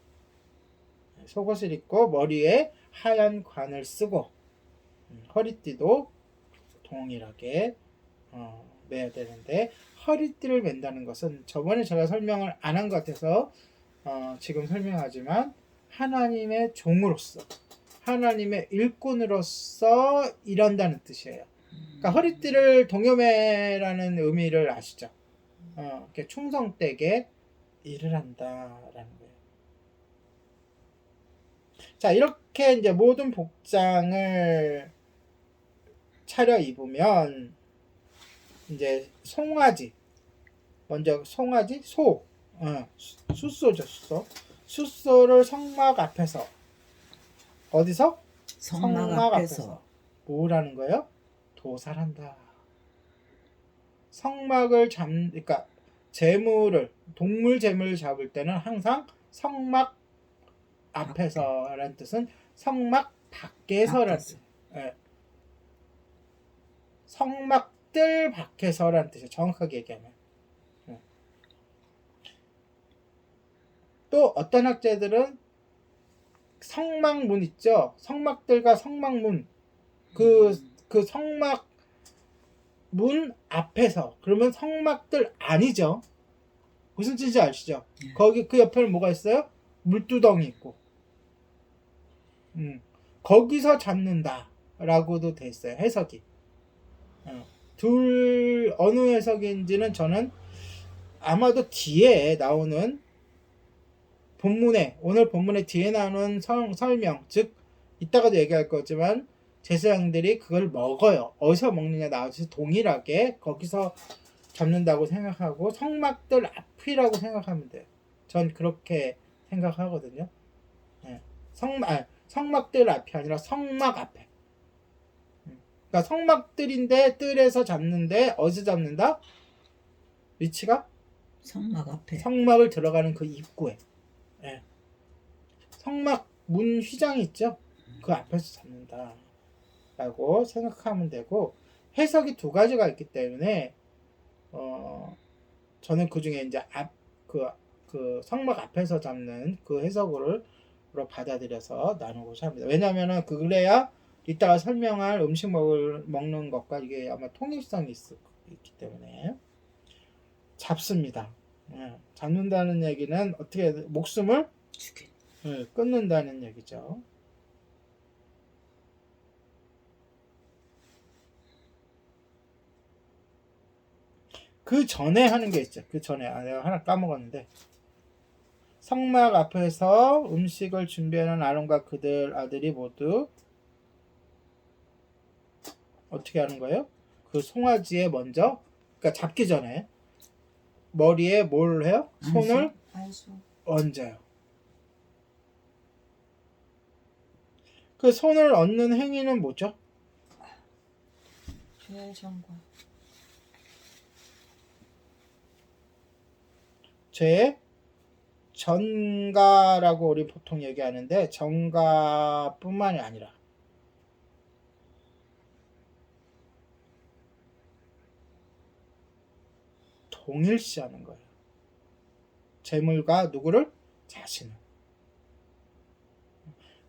속옷을 입고 머리에 하얀 관을 쓰고 허리띠도 동일하게 매야 되는데, 허리띠를 맨다는 것은 저번에 제가 설명을 안 한 것 같아서 지금 설명하지만 하나님의 종으로서 하나님의 일꾼으로서 일한다는 뜻이에요. 그러니까 허리띠를 동여매라는 의미를 아시죠? 충성되게 일을 한다라는 거예요. 자, 이렇게 이제 모든 복장을 차려 입으면 이제 송아지, 먼저 송아지, 숫소죠, 숫소를 성막 앞에서, 어디서? 성막 앞에서 뭐라는 거예요? 도살한다. 성막을 그러니까 동물 재물을 잡을 때는 항상 성막 앞에서라는 뜻은 성막 밖에서라는 뜻. 예. 성막들 밖에서라는 뜻이에요. 정확하게 얘기하면. 또 어떤 학자들은 성막문 있죠. 성막들과 성막문 그 성막 문 앞에서 그러면 성막들 아니죠. 무슨 뜻인지 아시죠? 예. 거기 그 옆에는 뭐가 있어요? 물두덩이 있고 거기서 잡는다 라고도 돼 있어요. 해석이. 둘 어느 해석인지는 저는 아마도 뒤에 나오는 본문에 오늘 본문에 뒤에 나오는 설명 즉 이따가도 얘기할 거지만 제사장들이 그걸 먹어요. 어디서 먹느냐 나와서 동일하게 거기서 잡는다고 생각하고 성막들 앞이라고 생각하면 돼요. 전 그렇게 생각하거든요. 네. 성막들 앞이 아니라 성막 앞에. 그러니까 성막들인데 뜰에서 잡는데 어디서 잡는다? 위치가 성막 앞에. 성막을 들어가는 그 입구에. 네. 성막 문 휘장이 있죠. 그 앞에서 잡는다 라고 생각하면 되고 해석이 두 가지가 있기 때문에 저는 그 중에 이제 그 성막 앞에서 잡는 그 해석으로 받아들여서 나누고자 합니다. 왜냐하면 그래야 이따가 설명할 음식 먹는 것과 이게 아마 통일성이 있기 때문에 잡습니다. 잡는다는 얘기는 어떻게 목숨을 죽인. 끊는다는 얘기죠. 그 전에 하는 게 있죠. 그 전에 내가 하나 까먹었는데 성막 앞에서 음식을 준비하는 아론과 그들 아들이 모두 어떻게 하는 거예요? 그 송아지에 먼저 그러니까 잡기 전에 머리에 뭘 해요? 손을 안수. 얹어요. 그 손을 얹는 행위는 뭐죠? 죄 정과. 죄의 전가라고 우리 보통 얘기하는데 전가뿐만이 아니라 동일시하는 거예요. 재물과 누구를? 자신을.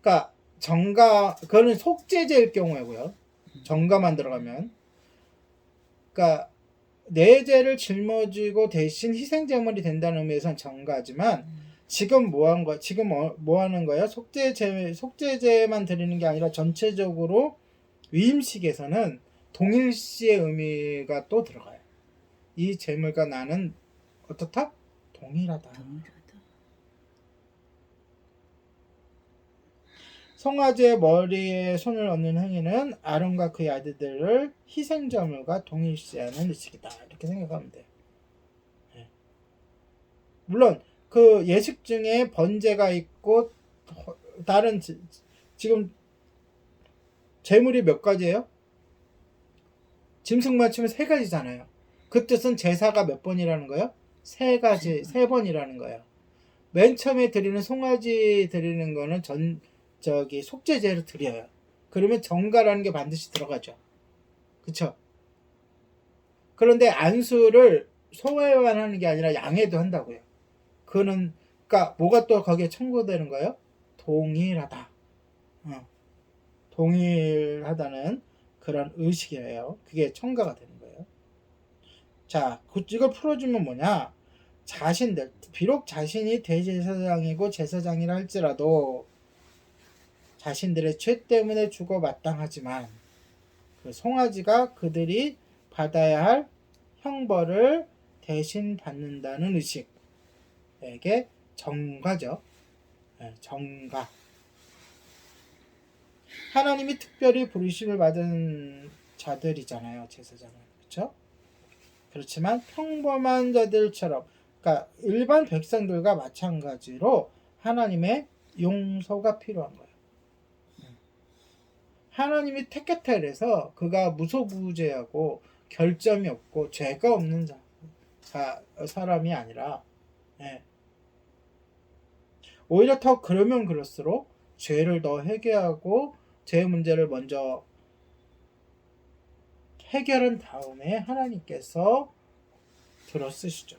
그러니까 정가 그거는 속죄제일 경우에고요. 정가만 들어가면 그러니까 내 죄를 짊어지고 대신 희생제물이 된다는 의미에서는 정가지만 지금 뭐 하는 거예요? 속죄제만 드리는 게 아니라 전체적으로 위임식에서는 동일시의 의미가 또 들어가요. 이 제물과 나는 어떻다? 동일하다. 송아지의 머리에 손을 얹는 행위는 아론과 그의 아들들을 희생제물과 동일시하는 의식이다. 이렇게 생각하면 돼요. 물론 그 예식 중에 번제가 있고 다른 지금 제물이 몇 가지예요? 짐승 맞추면 세 가지잖아요. 그 뜻은 제사가 몇 번이라는 거예요? 세 번이라는 거예요. 맨 처음에 드리는 송아지 드리는 거는 속죄제를 드려요. 그러면 정가라는 게 반드시 들어가죠. 그쵸? 그런데 안수를 소에만 하는 게 아니라 양에도 한다고요. 그러니까 뭐가 또 거기에 첨부되는 거예요? 동일하다. 동일하다는 그런 의식이에요. 그게 첨가가 되는 거예요. 자, 이걸 풀어주면 뭐냐? 비록 자신이 대제사장이고 제사장이라 할지라도 자신들의 죄 때문에 죽어 마땅하지만 그 송아지가 그들이 받아야 할 형벌을 대신 받는다는 의식에게 정가죠. 정가. 하나님이 특별히 부르심을 받은 자들이잖아요. 제사장은. 그렇죠? 그렇지만 평범한 자들처럼 그러니까 일반 백성들과 마찬가지로 하나님의 용서가 필요한 거예요. 하나님이 택했다 그래서 그가 무소부재하고 결점이 없고 죄가 없는 사람이 아니라 오히려 더 그러면 그럴수록 죄를 더 회개하고 죄 문제를 먼저 해결한 다음에 하나님께서 들어쓰시죠.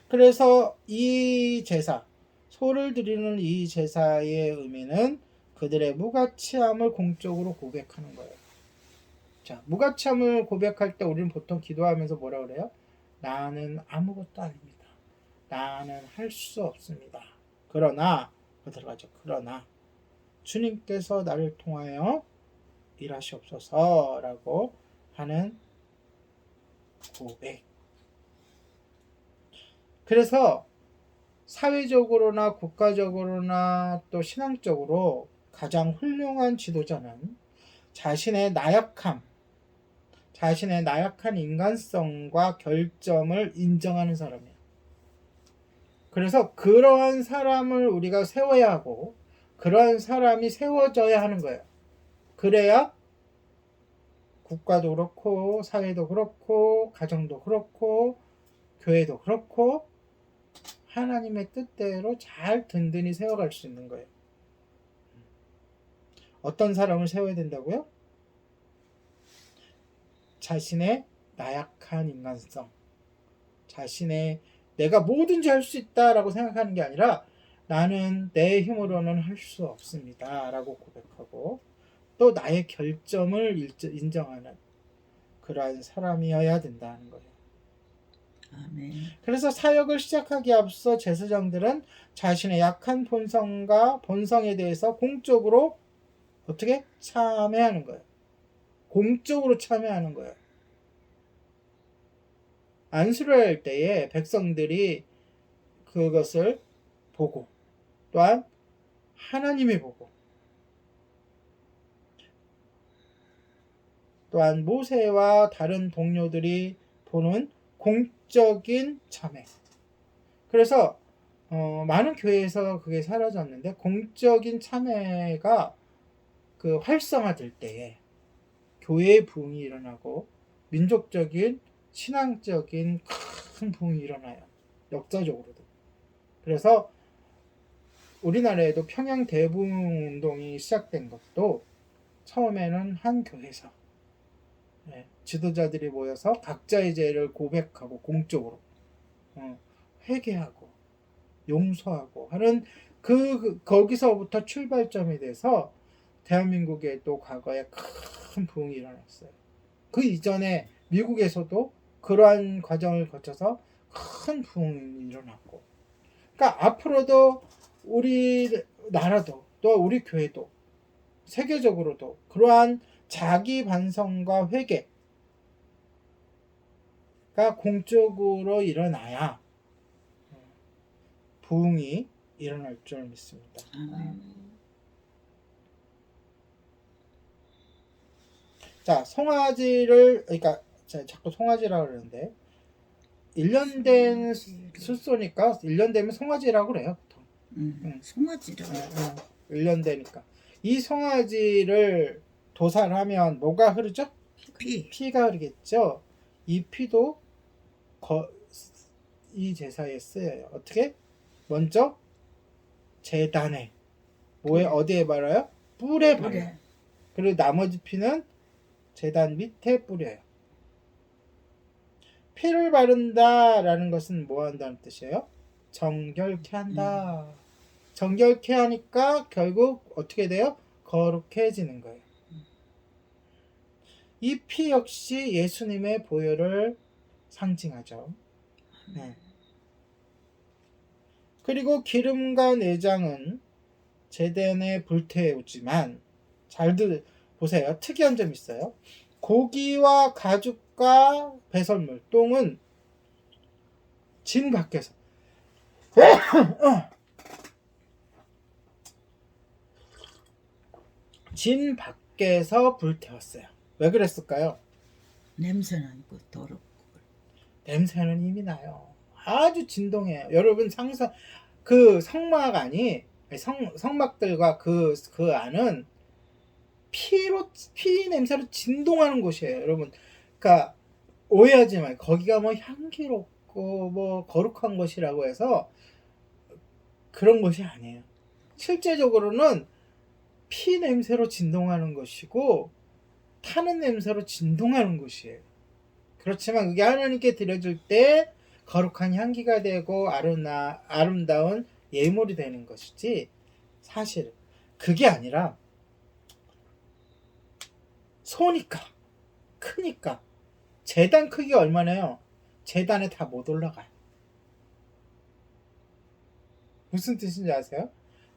그래서 이 제사, 소를 드리는 이 제사의 의미는 그들의 무가치함을 공적으로 고백하는 거예요. 자, 무가치함을 고백할 때 우리는 보통 기도하면서 뭐라 그래요? 나는 아무것도 아닙니다. 나는 할 수 없습니다. 그러나 들어가죠. 그러나 주님께서 나를 통하여 일하시옵소서라고 하는 고백. 그래서 사회적으로나 국가적으로나 또 신앙적으로 가장 훌륭한 지도자는 자신의 나약함, 자신의 나약한 인간성과 결점을 인정하는 사람이에요. 그래서 그러한 사람을 우리가 세워야 하고 그러한 사람이 세워져야 하는 거예요. 그래야 국가도 그렇고 사회도 그렇고 가정도 그렇고 교회도 그렇고 하나님의 뜻대로 잘 든든히 세워갈 수 있는 거예요. 어떤 사람을 세워야 된다고요? 자신의 나약한 인간성, 자신의 내가 뭐든지 할 수 있다라고 생각하는 게 아니라 나는 내 힘으로는 할 수 없습니다 라고 고백하고 또 나의 결점을 인정하는 그러한 사람이어야 된다는 거예요. 아멘. 그래서 사역을 시작하기에 앞서 제사장들은 자신의 약한 본성과 본성에 대해서 공적으로 어떻게 참회하는 거예요. 공적으로 참회하는 거예요. 안수를 할 때에 백성들이 그것을 보고 또한 하나님이 보고 또한 모세와 다른 동료들이 보는 공적인 참회. 그래서 많은 교회에서 그게 사라졌는데 공적인 참회가 그 활성화될 때에 교회의 부흥이 일어나고 민족적인 신앙적인 큰 부흥이 일어나요. 역사적으로도. 그래서 우리나라에도 평양 대부흥 운동이 시작된 것도 처음에는 한 교회에서 지도자들이 모여서 각자의 죄를 고백하고 공적으로 회개하고 용서하고 하는 거기서부터 출발점이 돼서 대한민국에 또 과거에 큰 부흥이 일어났어요. 그 이전에 미국에서도 그러한 과정을 거쳐서 큰 부흥이 일어났고, 그러니까 앞으로도 우리 나라도 또 우리 교회도 세계적으로도 그러한 자기 반성과 회개가 공적으로 일어나야 부흥이 일어날 줄 믿습니다. 자, 송아지를 그러니까 자꾸 송아지라고 그러는데 1년 된 숫소니까 1년 되면 송아지라고 그래요. 보통. 송아지라고. 1년 되니까 이 송아지를 도살을 하면 뭐가 흐르죠? 피가 흐르겠죠. 이 피도 이 제사에 쓰여요. 어떻게? 먼저 제단에 뭐에 어디에 발라요? 뿔에 발라요. 그리고 나머지 피는 제단 밑에 뿌려요. 피를 바른다라는 것은 뭐 한다는 뜻이에요? 정결케 한다. 정결케 하니까 결국 어떻게 돼요? 거룩해지는 거예요. 이 피 역시 예수님의 보혈을 상징하죠. 네. 그리고 기름과 내장은 제단에 불태우지만 잘 보세요. 특이한 점이 있어요. 고기와 가죽과 배설물, 똥은 진 밖에서 진 밖에서 불태웠어요. 왜 그랬을까요? 냄새는 그 더럽고. 냄새는 이미 나요. 아주 진동해요. 여러분 상상 그 성막안이 성막들과 그 안은 피 냄새로 진동하는 곳이에요, 여러분. 그러니까 오해하지 마요. 거기가 뭐 향기롭고 뭐 거룩한 곳이라고 해서 그런 것이 아니에요. 실제적으로는 피 냄새로 진동하는 것이고 타는 냄새로 진동하는 것이에요. 그렇지만 그게 하나님께 드려질 때 거룩한 향기가 되고 아름다운 예물이 되는 것이지, 사실 그게 아니라 소니까, 크니까. 제단 크기가 얼마나요? 제단에 다 못 올라가요. 무슨 뜻인지 아세요?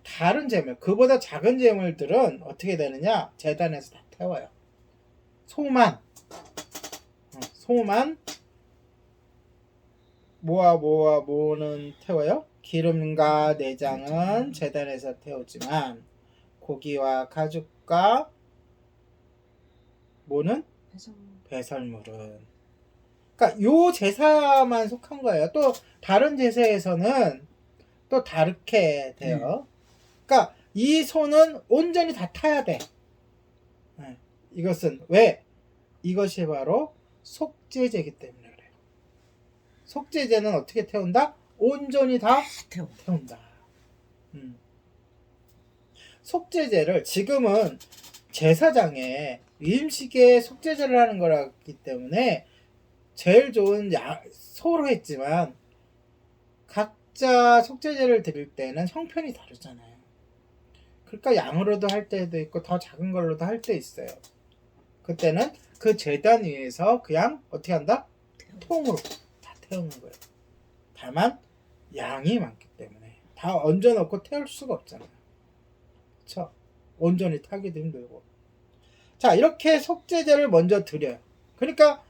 다른 재물, 그보다 작은 재물들은 어떻게 되느냐? 제단에서 다 태워요. 소만 모는 태워요. 기름과 내장은 제단에서 태우지만 고기와 가죽과 모는 배설물은, 그러니까 요 제사만 속한 거예요. 또 다른 제사에서는 또 다르게 돼요. 그러니까 이 소는 온전히 다 타야 돼. 이것은 왜? 이것이 바로 속죄제이기 때문에 그래요. 속죄제는 어떻게 태운다? 온전히 다 태운다. 속죄제를 지금은 제사장에 위임식에 속죄제를 하는 거라기 때문에 제일 좋은 소로 했지만, 각자 속죄제를 드릴 때는 형편이 다르잖아요. 그러니까 양으로도 할 때도 있고 더 작은 걸로도 할 때 있어요. 그때는 그 제단 위에서 그냥 어떻게 한다? 통으로 다 태우는 거예요. 다만 양이 많기 때문에 다 얹어놓고 태울 수가 없잖아요. 그렇죠? 온전히 타기도 힘들고. 자, 이렇게 속죄제를 먼저 드려요. 그러니까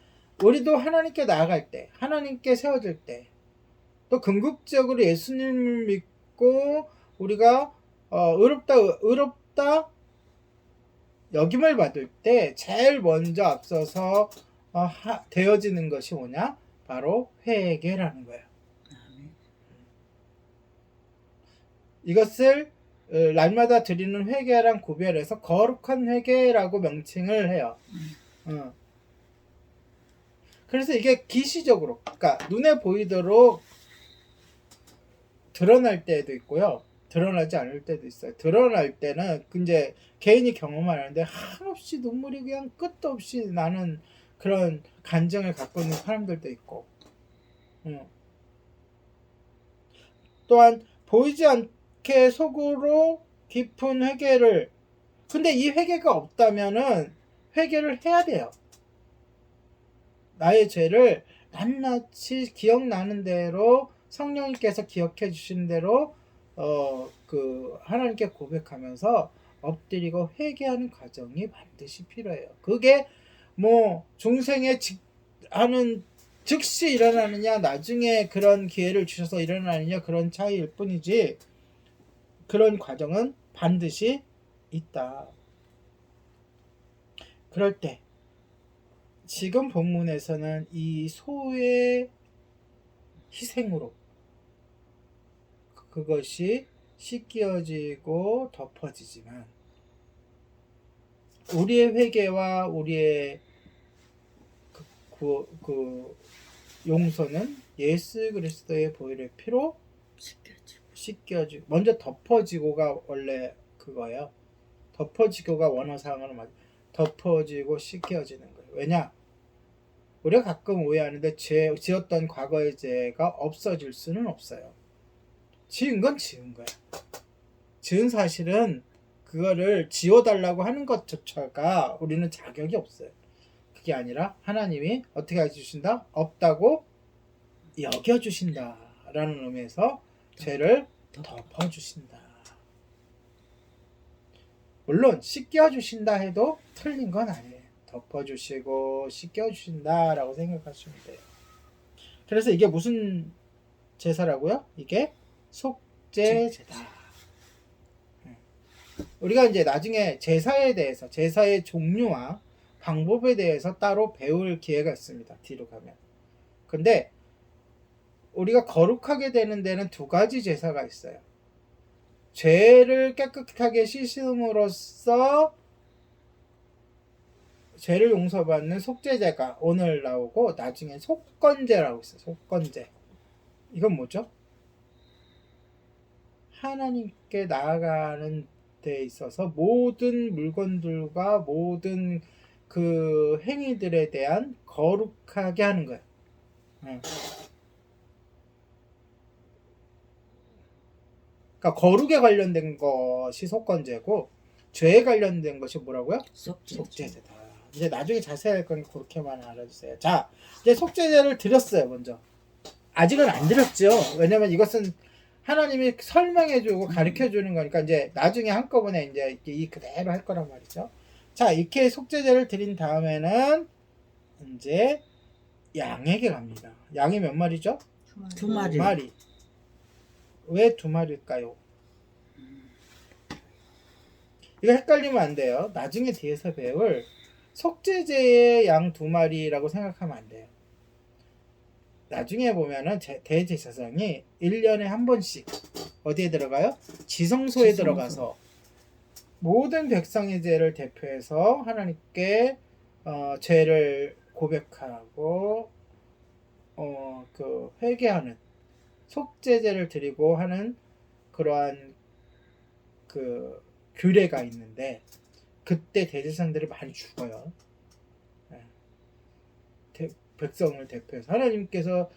우리도 하나님께 나아갈 때, 하나님께 세워질 때, 또 궁극적으로 예수님을 믿고 우리가 의롭다 여김을 받을 때 제일 먼저 앞서서 되어지는 것이 뭐냐? 바로 회개라는 거예요. 이것을 날마다 드리는 회개랑 구별해서 거룩한 회개라고 명칭을 해요. 그래서 이게 기시적으로, 그러니까 눈에 보이도록 드러날 때도 있고요, 드러나지 않을 때도 있어요. 드러날 때는 이제 개인이 경험하는데 한없이 눈물이 그냥 끝도 없이 나는 그런 감정을 갖고 있는 사람들도 있고, 또한 보이지 않게 속으로 깊은 회개를, 근데 이 회개가 없다면은 회개를 해야 돼요. 나의 죄를 낱낱이 기억나는 대로, 성령님께서 기억해 주신 대로 하나님께 고백하면서 엎드리고 회개하는 과정이 반드시 필요해요. 그게 뭐 중생에 하는 즉시 일어나느냐, 나중에 그런 기회를 주셔서 일어나느냐, 그런 차이일 뿐이지, 그런 과정은 반드시 있다. 그럴 때 지금 본문에서는 이 소의 희생으로 그것이 씻겨지고 덮어지지만, 우리의 회개와 우리의 그 용서는 예수 그리스도의 보혈의 피로 씻겨지고, 먼저 덮어지고가 원래 그거예요. 덮어지고가 원어상으로 맞아요. 덮어지고 씻겨지는 거예요. 왜냐? 우리가 가끔 오해하는데 지었던 과거의 죄가 없어질 수는 없어요. 지은 건 지은 거야. 지은 사실은 그거를 지워달라고 하는 것조차가 우리는 자격이 없어요. 그게 아니라 하나님이 어떻게 해주신다? 없다고 여겨주신다 라는 의미에서 죄를 덮어주신다. 물론 씻겨주신다 해도 틀린 건 아니에요. 덮어주시고 씻겨주신다 라고 생각하시면 돼요. 그래서 이게 무슨 제사라고요? 이게 속죄제다. 우리가 이제 나중에 제사에 대해서, 제사의 종류와 방법에 대해서 따로 배울 기회가 있습니다. 뒤로 가면. 근데 우리가 거룩하게 되는 데는 두 가지 제사가 있어요. 죄를 깨끗하게 씻음으로써 죄를 용서받는 속죄제가 오늘 나오고, 나중에 속건제라고 있어요. 속건제. 이건 뭐죠? 하나님께 나아가는 데 있어서 모든 물건들과 모든 그 행위들에 대한 거룩하게 하는 거예요. 그러니까 거룩에 관련된 것이 속건제고 죄에 관련된 것이 뭐라고요? 속죄. 속죄제다. 이제 나중에 자세히 할 거니까 그렇게만 알아주세요. 자, 이제 속죄제를 드렸어요. 먼저. 아직은 안 드렸죠. 왜냐면 이것은 하나님이 설명해주고 가르쳐주는 거니까 이제 나중에 한꺼번에 이제 이 그대로 할 거란 말이죠. 자, 이렇게 속죄제를 드린 다음에는 이제 양에게 갑니다. 양이 몇 마리죠? 두 마리. 2마리. 왜 2마리일까요? 이거 헷갈리면 안 돼요. 나중에 뒤에서 배울 속죄제의 양 2마리라고 생각하면 안 돼요. 나중에 보면은 대제사장이 1년에 한 번씩 어디에 들어가요? 지성소에 지성소. 들어가서 모든 백성의 죄를 대표해서 하나님께 죄를 고백하고 그 회개하는 속죄제를 드리고 하는 그러한 그 규례가 있는데 그때 대제사장들이 많이 죽어요. 백성을 대표해서 하나님께서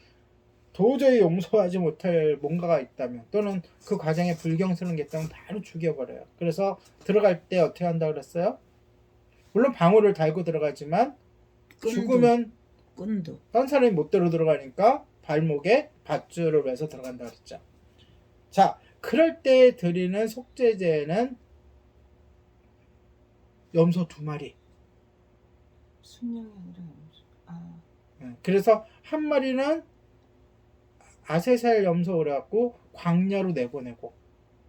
도저히 용서하지 못할 뭔가가 있다면 또는 그 과정에 불경스러운 게 있다면 바로 죽여버려요. 그래서 들어갈 때 어떻게 한다 그랬어요? 물론 방울을 달고 들어가지만 죽으면 끈도. 딴 사람이 못 들어가니까 발목에 밧줄을 매서 들어간다 그랬죠. 자, 그럴 때 드리는 속죄제는 염소 2마리. 순양이 아니라 염소. 아, 그래서 한 마리는 아세살 염소 그래갖고 광야로 내보내고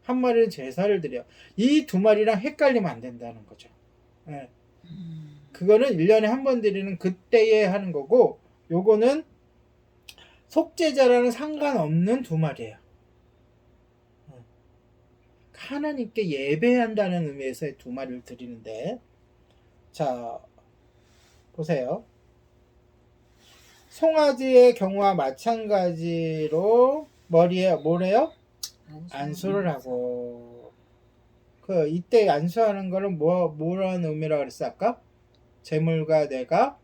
한 마리는 제사를 드려. 이 2마리랑 헷갈리면 안 된다는 거죠. 예. 그거는 1년에 한 번 드리는 그때에 하는 거고 요거는 속죄제라는 상관없는 2마리예요. 하나님께 예배한다는 의미에서 2마리를 드리는데 자 보세요. 송아지의 경우와 마찬가지로 머리에 뭐래요? 안수를 하고 그 이때 안수하는 거는 뭐라는 의미라고 그랬어 아까? 재물과 뇌가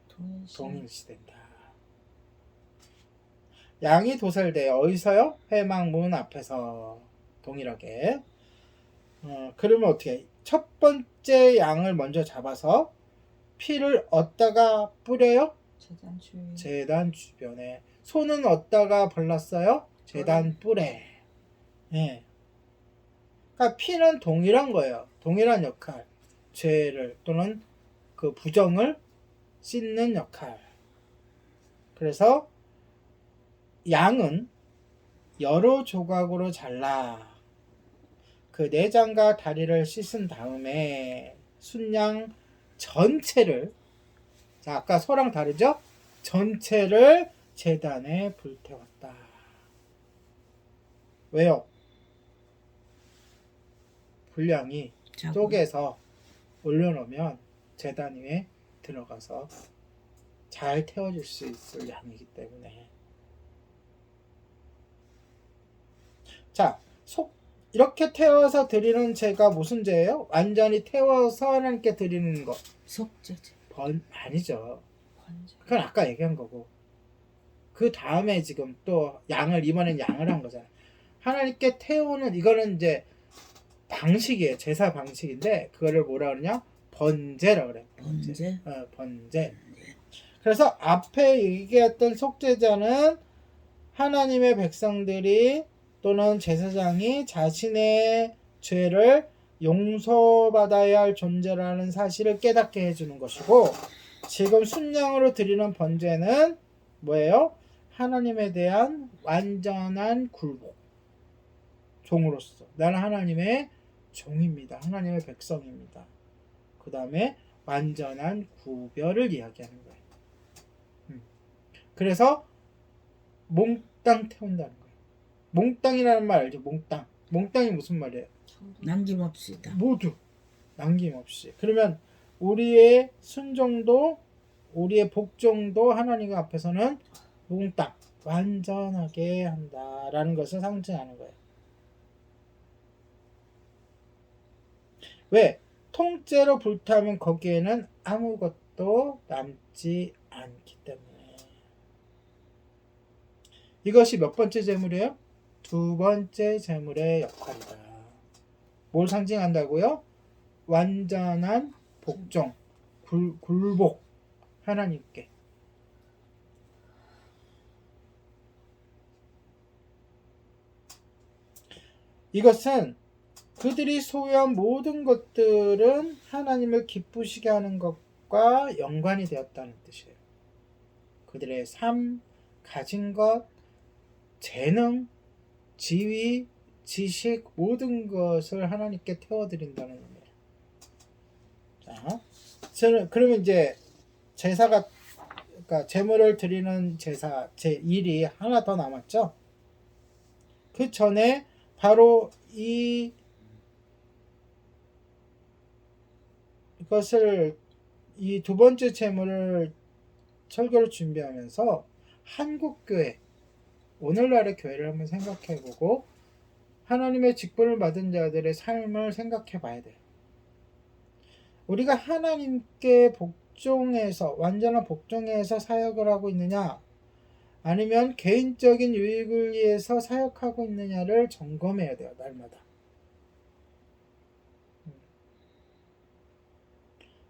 동일시된다. 양이 도살돼요. 어디서요? 회막문 앞에서 동일하게. 그러면 어떻게 해? 첫 번째 양을 먼저 잡아서 피를 어디다가 뿌려요? 제단 주변에. 손은 어디다가 발랐어요? 제단 뿔에. 예. 그러니까 피는 동일한 거예요. 동일한 역할. 죄를 또는 그 부정을 씻는 역할. 그래서 양은 여러 조각으로 잘라 그 내장과 다리를 씻은 다음에 순양 전체를 자 아까 소랑 다르죠? 전체를 제단에 불태웠다. 왜요? 불량이 쪼개서 올려놓으면 제단 위에 들어가서 잘 태워줄 수 있을 양이기 때문에 자 이렇게 태워서 드리는 제가 무슨 제예요? 완전히 태워서 하나님께 드리는 거 속죄제. 아니죠. 그건 아까 얘기한 거고 그 다음에 지금 또 이번엔 양을 한 거잖아요. 하나님께 태우는 이거는 이제 방식이에요. 제사 방식인데 그거를 뭐라 그러냐? 번제라 그래. 번제. 번제. 그래서 앞에 얘기했던 속죄자는 하나님의 백성들이 또는 제사장이 자신의 죄를 용서받아야 할 존재라는 사실을 깨닫게 해주는 것이고 지금 순양으로 드리는 번제는 뭐예요? 하나님에 대한 완전한 굴복. 종으로서 나는 하나님의 종입니다. 하나님의 백성입니다. 그 다음에 완전한 구별을 이야기하는 거예요. 그래서 몽땅 태운다는 거예요. 몽땅이라는 말 알죠? 몽땅. 몽땅이 무슨 말이에요? 남김없이다. 모두 남김없이. 그러면 우리의 순종도 우리의 복종도 하나님 앞에서는 몽땅 완전하게 한다라는 것을 상징하는 거예요. 왜? 통째로 불타면 거기에는 아무것도 남지 않기 때문에. 이것이 몇 번째 제물이에요? 두 번째 제물의 역할이다. 뭘 상징한다고요? 완전한 복종, 굴복 하나님께. 이것은 그들이 소유한 모든 것들은 하나님을 기쁘시게 하는 것과 연관이 되었다는 뜻이에요. 그들의 삶, 가진 것, 재능, 지위, 지식 모든 것을 하나님께 태워드린다는 의미예요. 자, 그러면 이제 제사가 그러니까 제물을 드리는 제사 제 일이 하나 더 남았죠. 그 전에 바로 이것을 이 두 번째 제물을 설교를 준비하면서 한국 교회 오늘날의 교회를 한번 생각해보고 하나님의 직분을 받은 자들의 삶을 생각해봐야 돼요. 우리가 하나님께 복종해서 완전한 복종해서 사역을 하고 있느냐 아니면 개인적인 유익을 위해서 사역하고 있느냐를 점검해야 돼요. 날마다.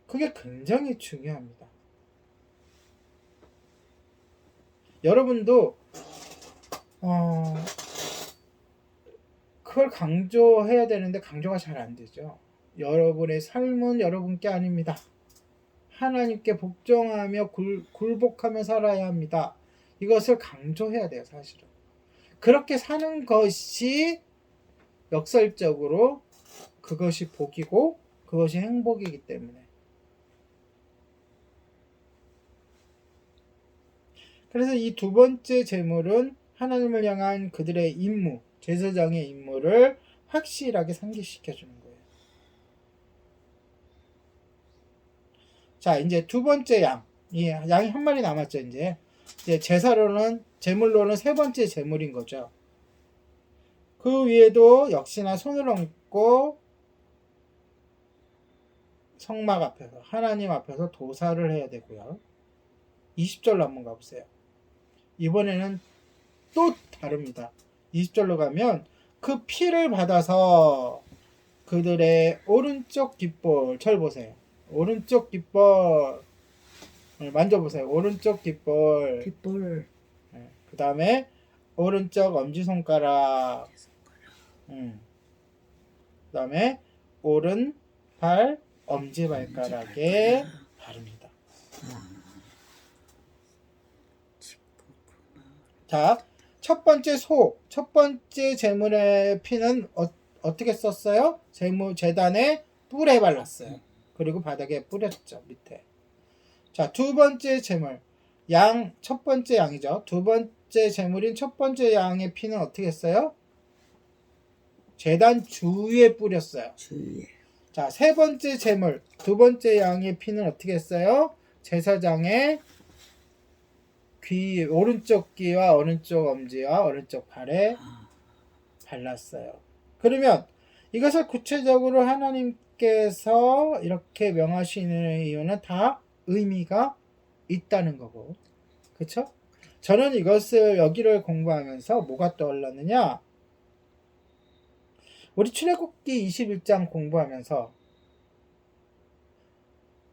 그게 굉장히 중요합니다. 여러분도 그걸 강조해야 되는데 강조가 잘 안 되죠. 여러분의 삶은 여러분께 아닙니다. 하나님께 복종하며 굴복하며 살아야 합니다. 이것을 강조해야 돼요. 사실은. 그렇게 사는 것이 역설적으로 그것이 복이고 그것이 행복이기 때문에. 그래서 이 두 번째 제물은 하나님을 향한 그들의 임무, 제사장의 임무를 확실하게 상기시켜주는 거예요. 자, 이제 두 번째 양. 양이 한 마리 남았죠, 이제 제물로는 세 번째 제물인 거죠. 그 위에도 역시나 손을 얹고 성막 앞에서, 하나님 앞에서 도사를 해야 되고요. 20절로 한번 가보세요. 이번에는 또 다릅니다. 20절로 가면 그 피를 받아서 그들의 오른쪽 깃볼, 절 보세요. 오른쪽 깃볼 만져보세요. 오른쪽 깃볼. 그 다음에 오른쪽 엄지손가락. 그 다음에 오른발 엄지발가락에 바릅니다. 자, 첫 번째 제물의 피는 어떻게 썼어요? 제단에 뿔에 발랐어요. 그리고 바닥에 뿌렸죠. 밑에. 자, 두 번째 제물. 첫 번째 양이죠. 두 번째 제물인 첫 번째 양의 피는 어떻게 했어요? 제단 주위에 뿌렸어요. 자, 세 번째 제물. 두 번째 양의 피는 어떻게 했어요? 제사장의 오른쪽 귀와 오른쪽 엄지와 오른쪽 발에 발랐어요. 그러면 이것을 구체적으로 하나님께서 이렇게 명하시는 이유는 다 의미가 있다는 거고, 그쵸? 저는 여기를 공부하면서 뭐가 떠올랐느냐? 우리 출애굽기 21장 공부하면서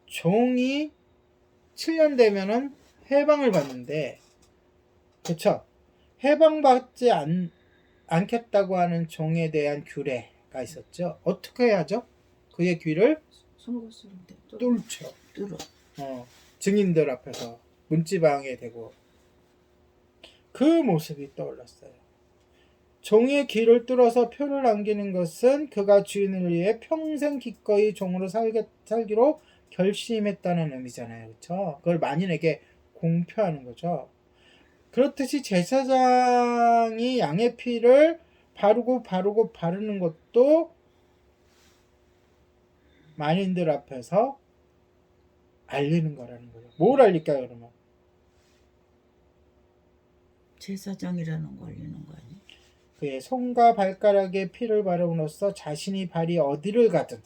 종이 7년 되면은 해방을 받는데, 그쵸? 해방받지 않겠다고 하는 종에 대한 규례가 있었죠. 어떻게 해야죠? 그의 귀를 송곳으로 뚫죠. 뚫어. 증인들 앞에서 문지방에 대고 그 모습이 떠올랐어요. 종의 귀를 뚫어서 표를 남기는 것은 그가 주인을 위해 평생 기꺼이 종으로 살기로 결심했다는 의미잖아요. 그렇죠? 그걸 만인에게 공표하는 거죠. 그렇듯이 제사장이 양의 피를 바르는 것도 만인들 앞에서 알리는 거라는 거죠. 뭘 알릴까요, 그러면? 제사장이라는 거 알리는 거 아니에요? 그의 손과 발가락에 피를 바름으로써 자신이 발이 어디를 가든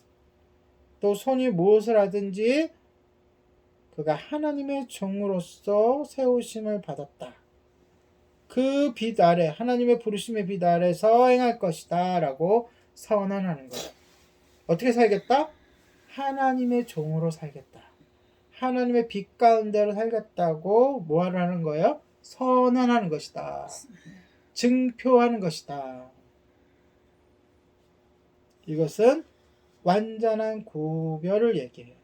또 손이 무엇을 하든지 그가 하나님의 종으로서 세우심을 받았다. 그 빛 아래 하나님의 부르심의 빛 아래서 행할 것이다 라고 선언하는 거예요. 어떻게 살겠다? 하나님의 종으로 살겠다. 하나님의 빛 가운데로 살겠다고 뭐 하라는 거예요? 선언하는 것이다. 증표하는 것이다. 이것은 완전한 구별을 얘기해요.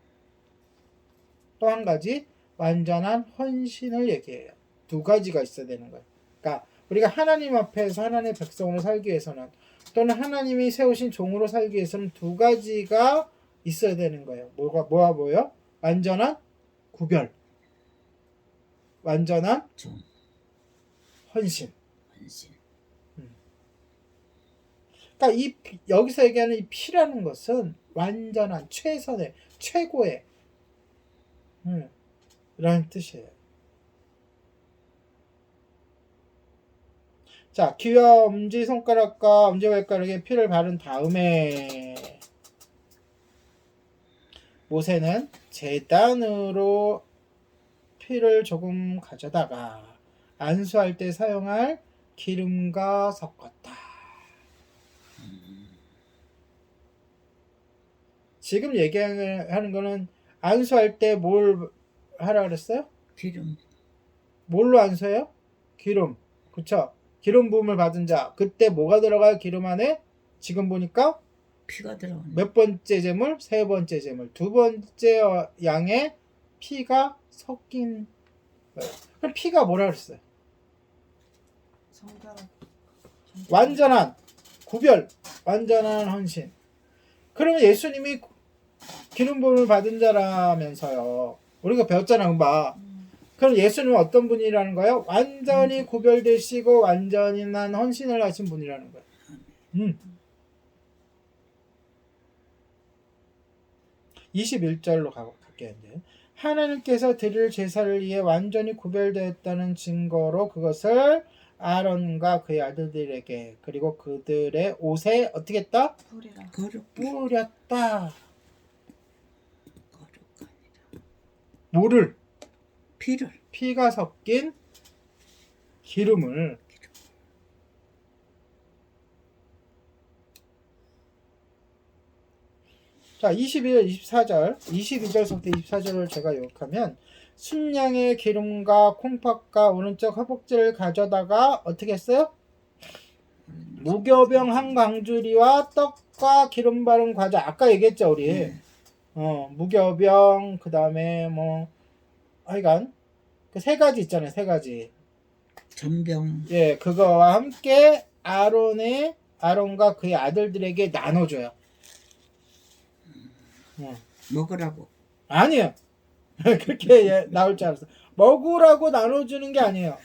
또 한 가지 완전한 헌신을 얘기해요. 두 가지가 있어야 되는 거예요. 그러니까 우리가 하나님 앞에서 하나님의 백성으로 살기 위해서는 또는 하나님이 세우신 종으로 살기 위해서는 두 가지가 있어야 되는 거예요. 뭐요? 완전한 구별, 완전한 종, 헌신. 헌신. 그러니까 여기서 얘기하는 이 피라는 것은 완전한 최선의 최고의 라는 뜻이에요. 자, 귀와 엄지손가락과 엄지발가락에 피를 바른 다음에 모세는 제단으로 피를 조금 가져다가 안수할 때 사용할 기름과 섞었다. 지금 얘기하는 거는 안수할 때 뭘 하라 그랬어요? 기름. 뭘로 안수해요? 기름. 그쵸? 기름 부음을 받은 자. 그때 뭐가 들어가요? 기름 안에? 지금 보니까 피가 들어오네. 몇 번째 제물? 세 번째 제물. 두 번째 양의 피가 섞인 거예요. 그럼 피가 뭐라 그랬어요? 손가락. 완전한 구별, 완전한 헌신. 그러면 예수님이 기름 부음을 받은 자라면서요. 우리가 배웠잖아, 금방. 그럼 예수님은 어떤 분이라는 거예요? 완전히 구별되시고 완전한 헌신을 하신 분이라는 거예요. 21절로 갈게요. 이제. 하나님께서 드릴 제사를 위해 완전히 구별되었다는 증거로 그것을 아론과 그의 아들들에게 그리고 그들의 옷에 어떻게 했다? 뿌리라. 뿌렸다. 거룩 아니라. 뭐를? 피를. 피가 섞인 기름을. 자, 22절 22절부터 24절을 제가 요약하면 순양의 기름과 콩팥과 오른쪽 허벅지를 가져다가 어떻게 했어요? 무교병 한 광주리와 떡과 기름 바른 과자. 아까 얘기했죠, 우리. 무교병, 그 다음에 하여간 그 세 가지 있잖아요, 세 가지. 전병. 예, 그거와 함께 아론과 그의 아들들에게 나눠줘요. 먹으라고. 아니에요. 그렇게 나올 줄 알았어. 먹으라고 나눠주는 게 아니에요.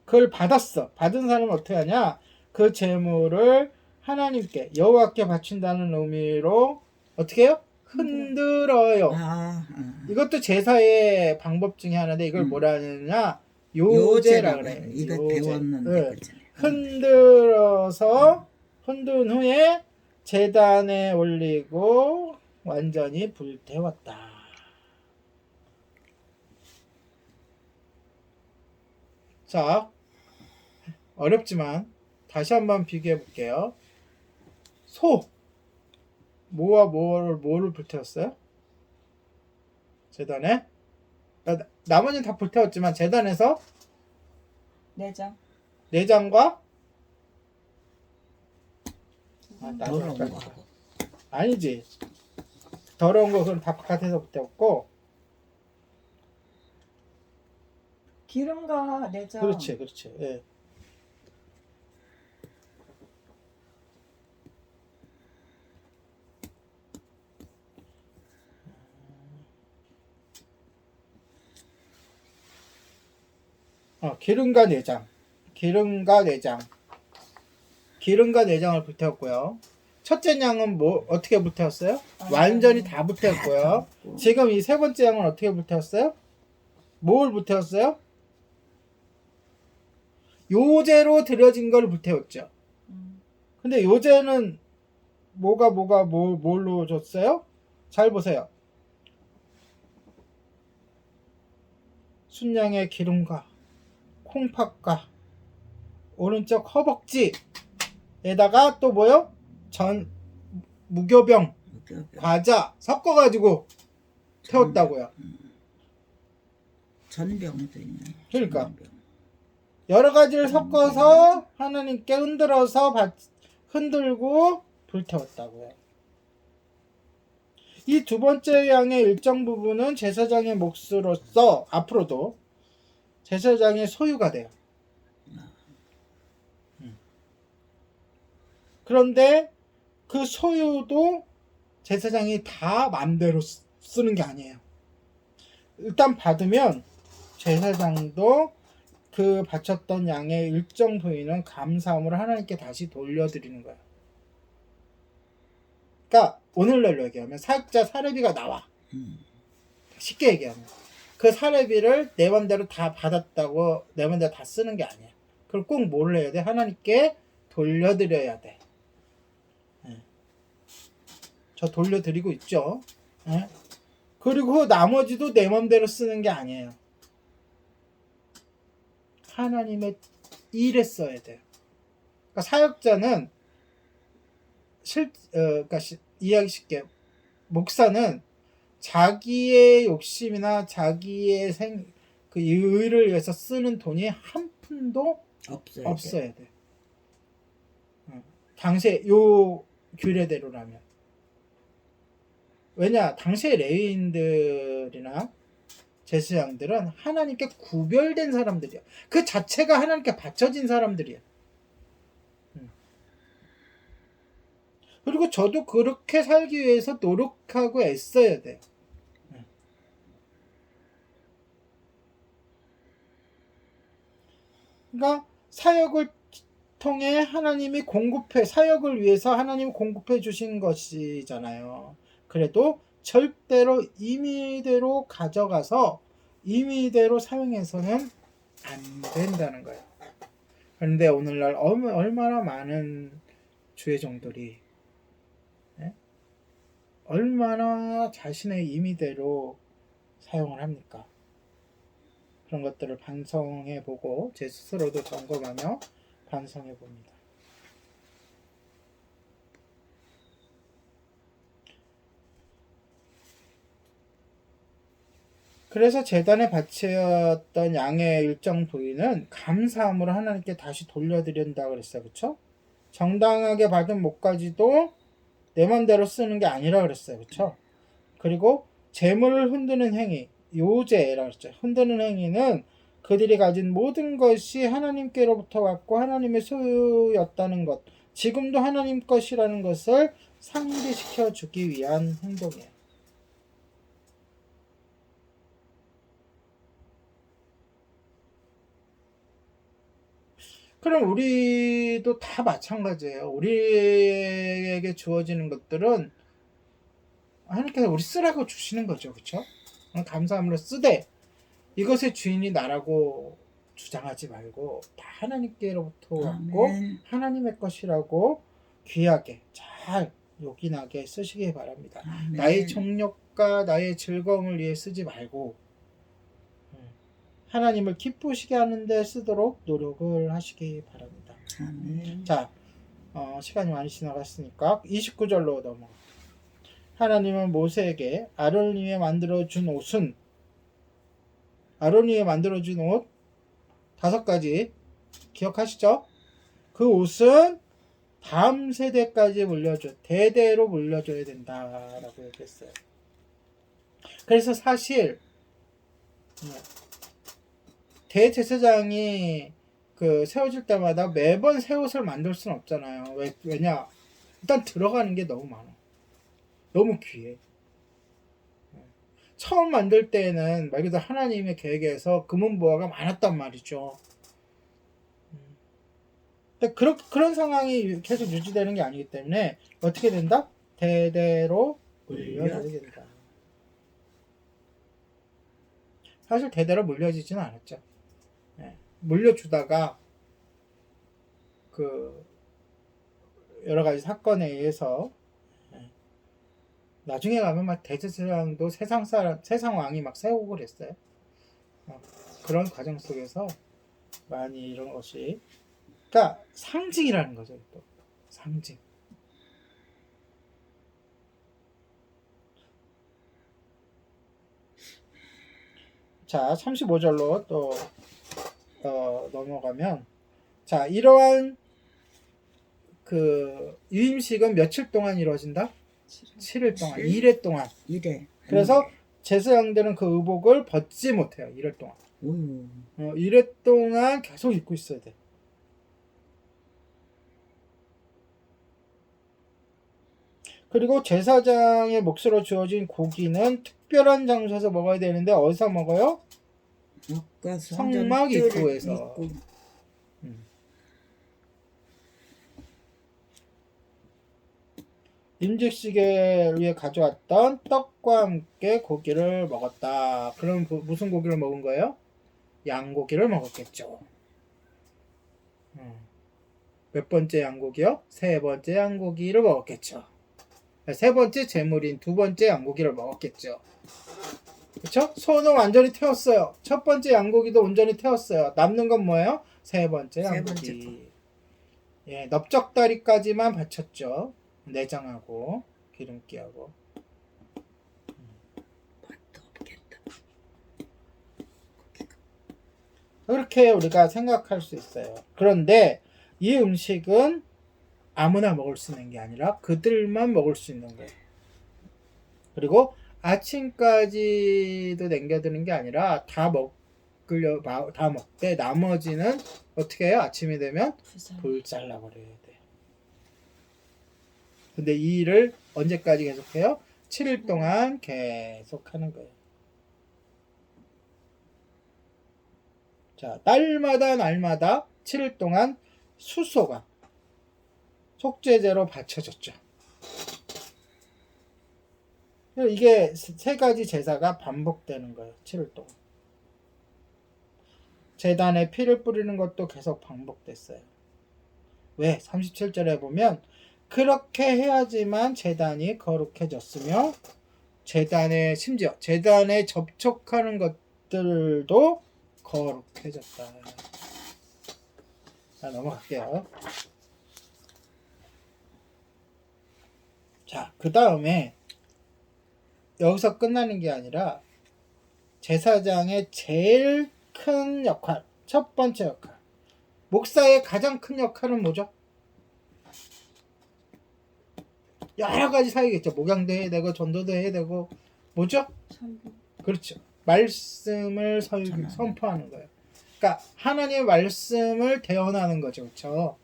그걸 받았어. 받은 사람은 어떻게 하냐? 그 재물을 하나님께 여호와께 바친다는 의미로 어떻게 해요? 흔들어요. 이것도 제사의 방법 중에 하나인데 이걸 뭐라 하느냐? 요제라 그래. 이거 배웠는데. 네. 흔들어서 흔든 후에 제단에 올리고 완전히 불태웠다. 자, 어렵지만 다시 한번 비교해 볼게요. 소 뭐와 뭐를 불태웠어요? 제단에? 나머지는 다 불태웠지만 제단에서 내장과 더러운 거. 아니지. 더러운 거 그럼 다 바깥에서 불태웠고. 기름과 내장. 그렇지. 예. 기름과 내장을 불태웠고요. 첫째 양은 어떻게 불태웠어요? 완전히 다 불태웠고요. 지금 이 세 번째 양은 어떻게 불태웠어요? 뭘 불태웠어요? 요제로 드려진 걸 불태웠죠. 근데 요제는 뭘로 줬어요? 잘 보세요. 순양의 기름과 콩팥과 오른쪽 허벅지에다가 또 뭐요? 무교병 과자 섞어가지고 태웠다고요. 전병도 있네. 그러니까. 전병. 여러 가지를 섞어서 하나님께 흔들고 불태웠다고요. 이 두 번째 양의 일정 부분은 제사장의 몫으로서 앞으로도 제사장의 소유가 돼요. 그런데 그 소유도 제사장이 다 마음대로 쓰는 게 아니에요. 일단 받으면 제사장도 그 바쳤던 양의 일정 부위는 감사함으로 하나님께 다시 돌려드리는 거예요. 그러니까 오늘날로 얘기하면 사역자 사례비가 나와. 쉽게 얘기하면 그 사례비를 내 맘대로 다 받았다고 내 맘대로 다 쓰는 게 아니야. 그걸 꼭 뭘 해야 돼? 하나님께 돌려드려야 돼. 저 돌려드리고 있죠. 그리고 나머지도 내 맘대로 쓰는 게 아니에요. 하나님의 일에 써야 돼요. 그러니까 사역자는 그러니까 이해하기 쉽게 목사는 자기의 욕심이나 자기의 그 의를 위해서 쓰는 돈이 한 푼도 없어야 돼. 당시에 요 규례대로라면. 왜냐, 당시의 레위인들이나 제사장들은 하나님께 구별된 사람들이야. 그 자체가 하나님께 바쳐진 사람들이야. 그리고 저도 그렇게 살기 위해서 노력하고 애써야 돼요. 그러니까 사역을 통해 하나님이 사역을 위해서 하나님이 공급해 주신 것이잖아요. 그래도 절대로 임의대로 가져가서 임의대로 사용해서는 안 된다는 거예요. 그런데 오늘날 얼마나 많은 주의 종들이 얼마나 자신의 임의대로 사용을 합니까? 그런 것들을 반성해보고 제 스스로도 점검하며 반성해봅니다. 그래서 제단에 바쳤던 양의 일정 부위는 감사함으로 하나님께 다시 돌려드린다 그랬어요. 그쵸? 정당하게 받은 목까지도 내 맘대로 쓰는 게 아니라 그랬어요. 그쵸? 그리고 재물을 흔드는 행위, 요제라고 했죠. 흔드는 행위는 그들이 가진 모든 것이 하나님께로부터 왔고 하나님의 소유였다는 것, 지금도 하나님 것이라는 것을 상기시켜 주기 위한 행동이에요. 그럼 우리도 다 마찬가지예요. 우리에게 주어지는 것들은 하나님께서 우리 쓰라고 주시는 거죠. 그렇죠? 감사함으로 쓰되 이것의 주인이 나라고 주장하지 말고 다 하나님께로부터 왔고 하나님의 것이라고 귀하게 잘 요긴하게 쓰시기 바랍니다. 아멘. 나의 정력과 나의 즐거움을 위해 쓰지 말고 하나님을 기쁘시게 하는 데 쓰도록 노력을 하시기 바랍니다. 아멘. 자, 시간이 많이 지나갔으니까 29절로 넘어가. 하나님은 모세에게 아론이 위해 만들어준 옷 5가지 기억하시죠? 그 옷은 다음 세대까지 대대로 물려줘야 된다라고 얘기했어요. 그래서 사실 대제사장이 세워질 때마다 매번 새 옷을 만들 수는 없잖아요. 왜냐? 일단 들어가는 게 너무 많아. 너무 귀해. 처음 만들 때는 말 그대로 하나님의 계획에서 금은보화가 많았단 말이죠. 근데 그런 상황이 계속 유지되는 게 아니기 때문에 어떻게 된다? 대대로 물려져야 된다. 사실 대대로 물려지지는 않았죠. 물려주다가 여러 가지 사건에 의해서 나중에 가면 막 대제사장도 세상 왕이 막 세우고 그랬어요. 그런 과정 속에서 많이 이런 것이. 그러니까 상징이라는 거죠. 또 상징. 자, 35절로 또 넘어가면, 자, 이러한 그 유임식은 며칠 동안 이루어진다? 7일 동안, 2일 동안. 이래. 그래서 제사장들은 그 의복을 벗지 못해요. 1일 동안. 1일 동안 계속 입고 있어야 돼. 그리고 제사장의 몫으로 주어진 고기는 특별한 장소에서 먹어야 되는데 어디서 먹어요? 성막 입구에서. 임직식에 위해 가져왔던 떡과 함께 고기를 먹었다. 그럼 무슨 고기를 먹은 거예요? 양고기를 먹었겠죠. 몇 번째 양고기요? 세 번째 양고기를 먹었겠죠. 세 번째 제물인 두 번째 양고기를 먹었겠죠. 그쵸? 소는 완전히 태웠어요. 첫 번째 양고기도 온전히 태웠어요. 남는 건 뭐예요? 세 번째 양고기. 예, 넓적다리까지만 바쳤죠. 내장하고 기름기하고. 그렇게 우리가 생각할 수 있어요. 그런데 이 음식은 아무나 먹을 수 있는 게 아니라 그들만 먹을 수 있는 거예요. 그리고 아침까지도 남겨두는 게 아니라 다 먹되 나머지는 어떻게 해요? 아침이 되면 불 잘라버려야 돼요. 근데 이 일을 언제까지 계속해요? 7일 동안 계속 하는 거예요. 자, 날마다 7일 동안 수소가 속죄제로 바쳐졌죠. 이게 세 가지 제사가 반복되는 거예요. 7일 동안. 제단에 피를 뿌리는 것도 계속 반복됐어요. 왜? 37절에 보면 그렇게 해야지만 제단이 거룩해졌으며 심지어 제단에 접촉하는 것들도 거룩해졌다. 자, 넘어갈게요. 자, 그 다음에 여기서 끝나는 게 아니라 제사장의 제일 큰 역할, 첫 번째 역할, 목사의 가장 큰 역할은 뭐죠? 여러 가지 사역이겠죠. 목양도 해야 되고 전도도 해야 되고 뭐죠? 그렇죠. 말씀을 선포하는 거예요. 그러니까 하나님의 말씀을 대언하는 거죠. 그렇죠?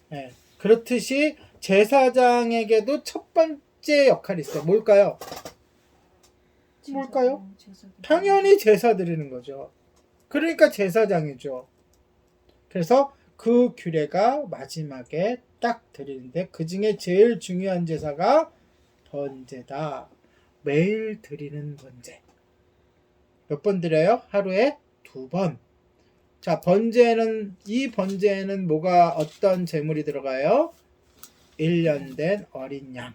네. 그렇듯이 제사장에게도 첫 번째 역할이 있어요. 뭘까요? 당연히 제사 드리는 거죠. 그러니까 제사장이죠. 그래서 그 규례가 마지막에 딱 드리는데 그 중에 제일 중요한 제사가 번제다. 매일 드리는 번제. 몇 번 드려요? 하루에 2번. 자, 이 번제에는 어떤 제물이 들어가요? 1년 된 어린 양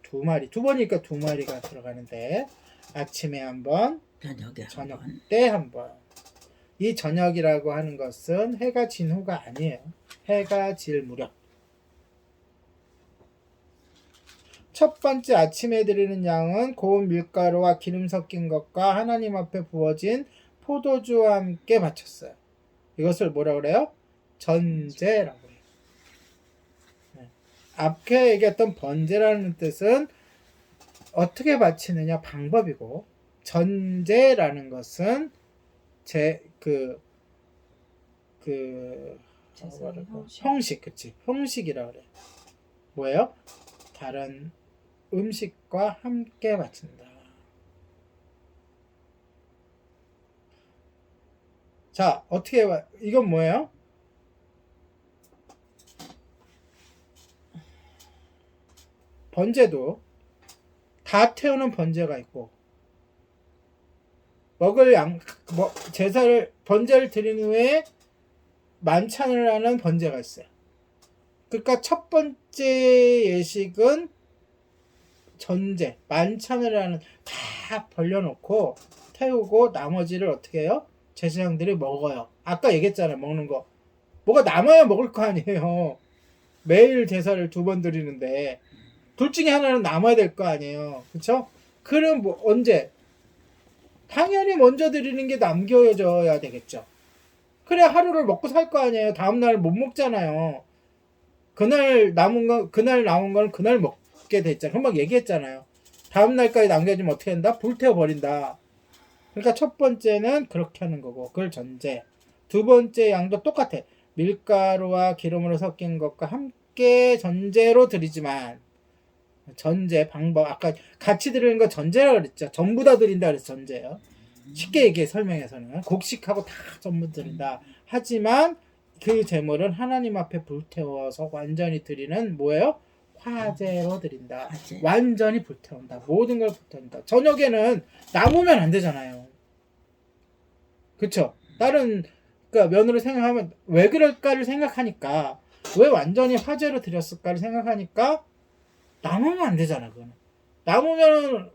2마리, 2번이니까 2마리가 들어가는데 아침에 한 번, 저녁 때 한 번. 이 저녁이라고 하는 것은 해가 진 후가 아니에요. 해가 질 무렵. 첫 번째 아침에 드리는 양은 고운 밀가루와 기름 섞인 것과 하나님 앞에 부어진 포도주와 함께 바쳤어요. 이것을 뭐라 그래요? 전제라고 해요. 네. 앞에 얘기했던 번제라는 뜻은 어떻게 바치느냐 방법이고, 전제라는 것은 형식, 그치? 형식이라 그래. 뭐예요? 다른 음식과 함께 바친다. 자, 이건 뭐예요? 번제도 다 태우는 번제가 있고, 번제를 드린 후에 만찬을 하는 번제가 있어요. 그러니까 첫 번째 예식은 만찬을 하는, 다 벌려놓고 태우고 나머지를 어떻게 해요? 제사장들이 먹어요. 아까 얘기했잖아요. 먹는 거. 뭐가 남아야 먹을 거 아니에요. 매일 제사를 2번 드리는데 둘 중에 하나는 남아야 될 거 아니에요. 그쵸? 그럼 뭐 언제? 당연히 먼저 드리는 게 남겨져야 되겠죠. 그래 하루를 먹고 살 거 아니에요. 다음날 못 먹잖아요. 그날 남은 건 그날 먹게 됐잖아요. 금방 얘기했잖아요. 다음날까지 남겨지면 어떻게 한다? 불태워버린다. 그러니까 첫 번째는 그렇게 하는 거고, 그걸 전제. 2번째 양도 똑같아. 밀가루와 기름으로 섞인 것과 함께 전제로 드리지만, 전제 방법, 아까 같이 드리는 거 전제라고 그랬죠. 전부 다 드린다 그래서 전제요. 쉽게 얘기해 설명해서는 곡식하고 다 전부 드린다. 하지만 그 제물은 하나님 앞에 불태워서 완전히 드리는 뭐예요? 화제로 드린다. 화제. 완전히 불태운다. 모든 걸 불태운다. 저녁에는 남으면 안 되잖아요. 그쵸? 다른 그러니까 면으로 생각하면 왜 그럴까를 생각하니까 왜 완전히 화제로 드렸을까를 생각하니까 남으면 안 되잖아. 그거는 남으면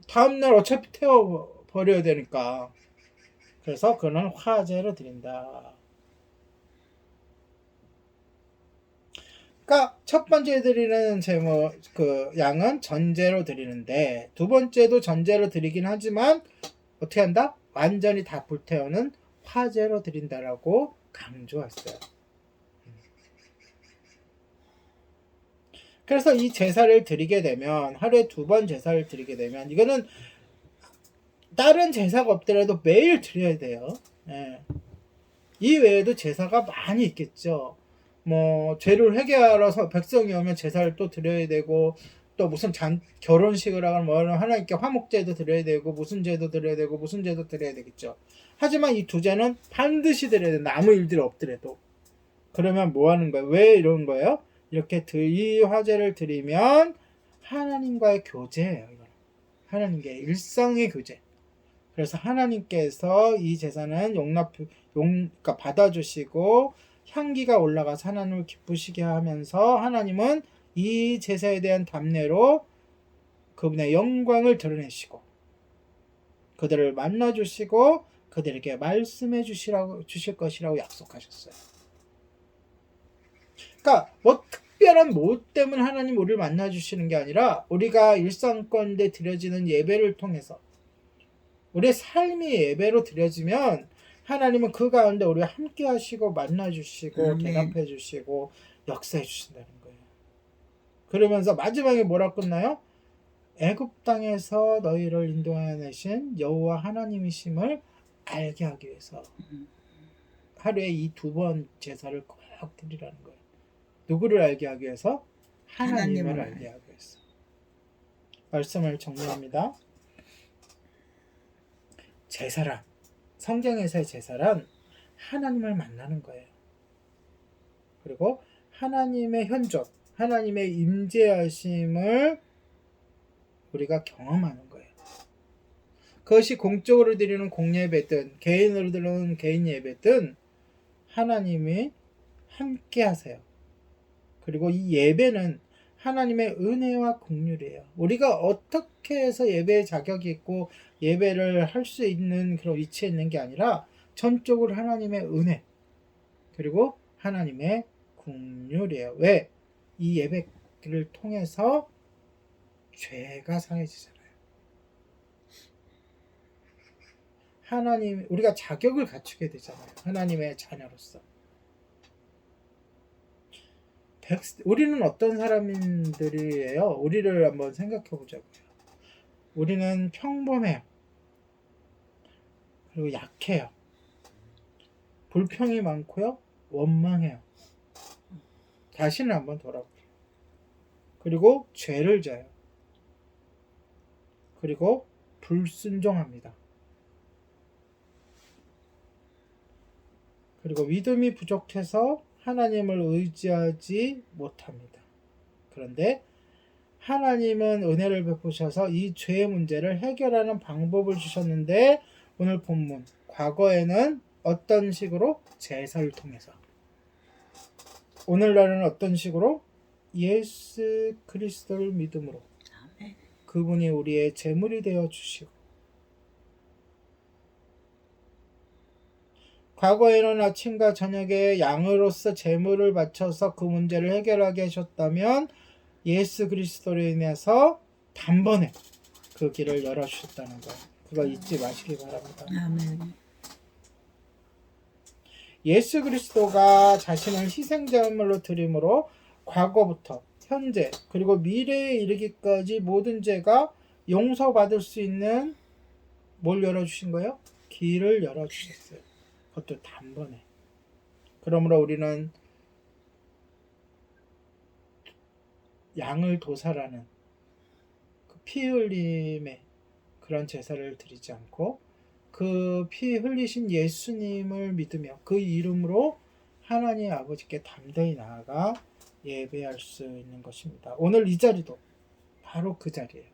다음날 어차피 태워 버려야 되니까. 그래서 그는 화제로 드린다. 그러니까 첫 번째 드리는 제목 그 양은 전제로 드리는데 2번째도 전제로 드리긴 하지만 어떻게 한다? 완전히 다 불태우는 화제로 드린다라고 강조했어요. 그래서 이 제사를 드리게 되면 하루에 2번 제사를 드리게 되면 이거는 다른 제사가 없더라도 매일 드려야 돼요. 예. 이 외에도 제사가 많이 있겠죠. 뭐 죄를 회개하러 백성이 오면 제사를 또 드려야 되고 또 무슨 결혼식을 하거나 뭐 하나님께 화목제도 드려야 되고 무슨 제도 드려야 되고 무슨 제도 드려야 되겠죠. 하지만 이 2제는 반드시 드려야 된다. 아무 일들이 없더라도. 그러면 뭐 하는 거예요? 왜 이런 거예요? 이렇게 이 화제를 드리면 하나님과의 교제예요. 이거는. 하나님과의 일상의 교제. 그래서 하나님께서 이 제사는 그러니까 받아주시고 향기가 올라가서 하나님을 기쁘시게 하면서 하나님은 이 제사에 대한 답례로 그분의 영광을 드러내시고 그들을 만나주시고 그들에게 말씀해 주실 것이라고 약속하셨어요. 그러니까 뭐 특별한 뭐 때문에 하나님 우리를 만나주시는 게 아니라 우리가 일상 가운데 드려지는 예배를 통해서 우리의 삶이 예배로 드려지면 하나님은 그 가운데 우리와 함께 하시고 만나주시고 대답해 주시고 역사해 주신다는 거예요. 그러면서 마지막에 뭐라 끝나요? 애굽 땅에서 너희를 인도하여 내신 여호와 하나님이심을 알게 하기 위해서 하루에 이 2번 제사를 꼭 드리라는 거예요. 누구를 알게 하기 위해서? 하나님을 알게 하기 위해서. 말씀을 정리합니다. 제사란 성경에서의 제사란 하나님을 만나는 거예요. 그리고 하나님의 현존, 하나님의 임재하심을 우리가 경험하는 거예요. 그것이 공적으로 드리는 공예배든 개인으로 드리는 개인 예배든 하나님이 함께 하세요. 그리고 이 예배는 하나님의 은혜와 긍휼이에요. 우리가 어떻게 해서 예배의 자격이 있고 예배를 할 수 있는 그런 위치에 있는 게 아니라 전적으로 하나님의 은혜 그리고 하나님의 긍휼이에요. 왜? 이 예배를 통해서 죄가 사해지잖아요. 하나님 우리가 자격을 갖추게 되잖아요. 하나님의 자녀로서. 우리는 어떤 사람들이에요? 우리를 한번 생각해 보자고요. 우리는 평범해요. 그리고 약해요. 불평이 많고요. 원망해요. 자신을 한번 돌아보세요. 그리고 죄를 져요. 그리고 불순종합니다. 그리고 믿음이 부족해서 하나님을 의지하지 못합니다. 그런데 하나님은 은혜를 베푸셔서 이 죄의 문제를 해결하는 방법을 주셨는데 오늘 본문 과거에는 어떤 식으로? 제사를 통해서. 오늘날은 어떤 식으로? 예수 그리스도를 믿음으로 그분이 우리의 제물이 되어 주시고 과거에는 아침과 저녁에 양으로서 제물을 바쳐서 그 문제를 해결하게 하셨다면 예수 그리스도로 인해서 단번에 그 길을 열어주셨다는 거, 그거 잊지 마시기 바랍니다. 아멘. 예수 그리스도가 자신을 희생제물로 드림으로 과거부터 현재 그리고 미래에 이르기까지 모든 죄가 용서받을 수 있는 뭘 열어주신 거예요? 길을 열어주셨어요. 그것도 단번에. 그러므로 우리는 양을 도살하는 그 피 흘림의 그런 제사를 드리지 않고 그 피 흘리신 예수님을 믿으며 그 이름으로 하나님 아버지께 담대히 나아가 예배할 수 있는 것입니다. 오늘 이 자리도 바로 그 자리예요.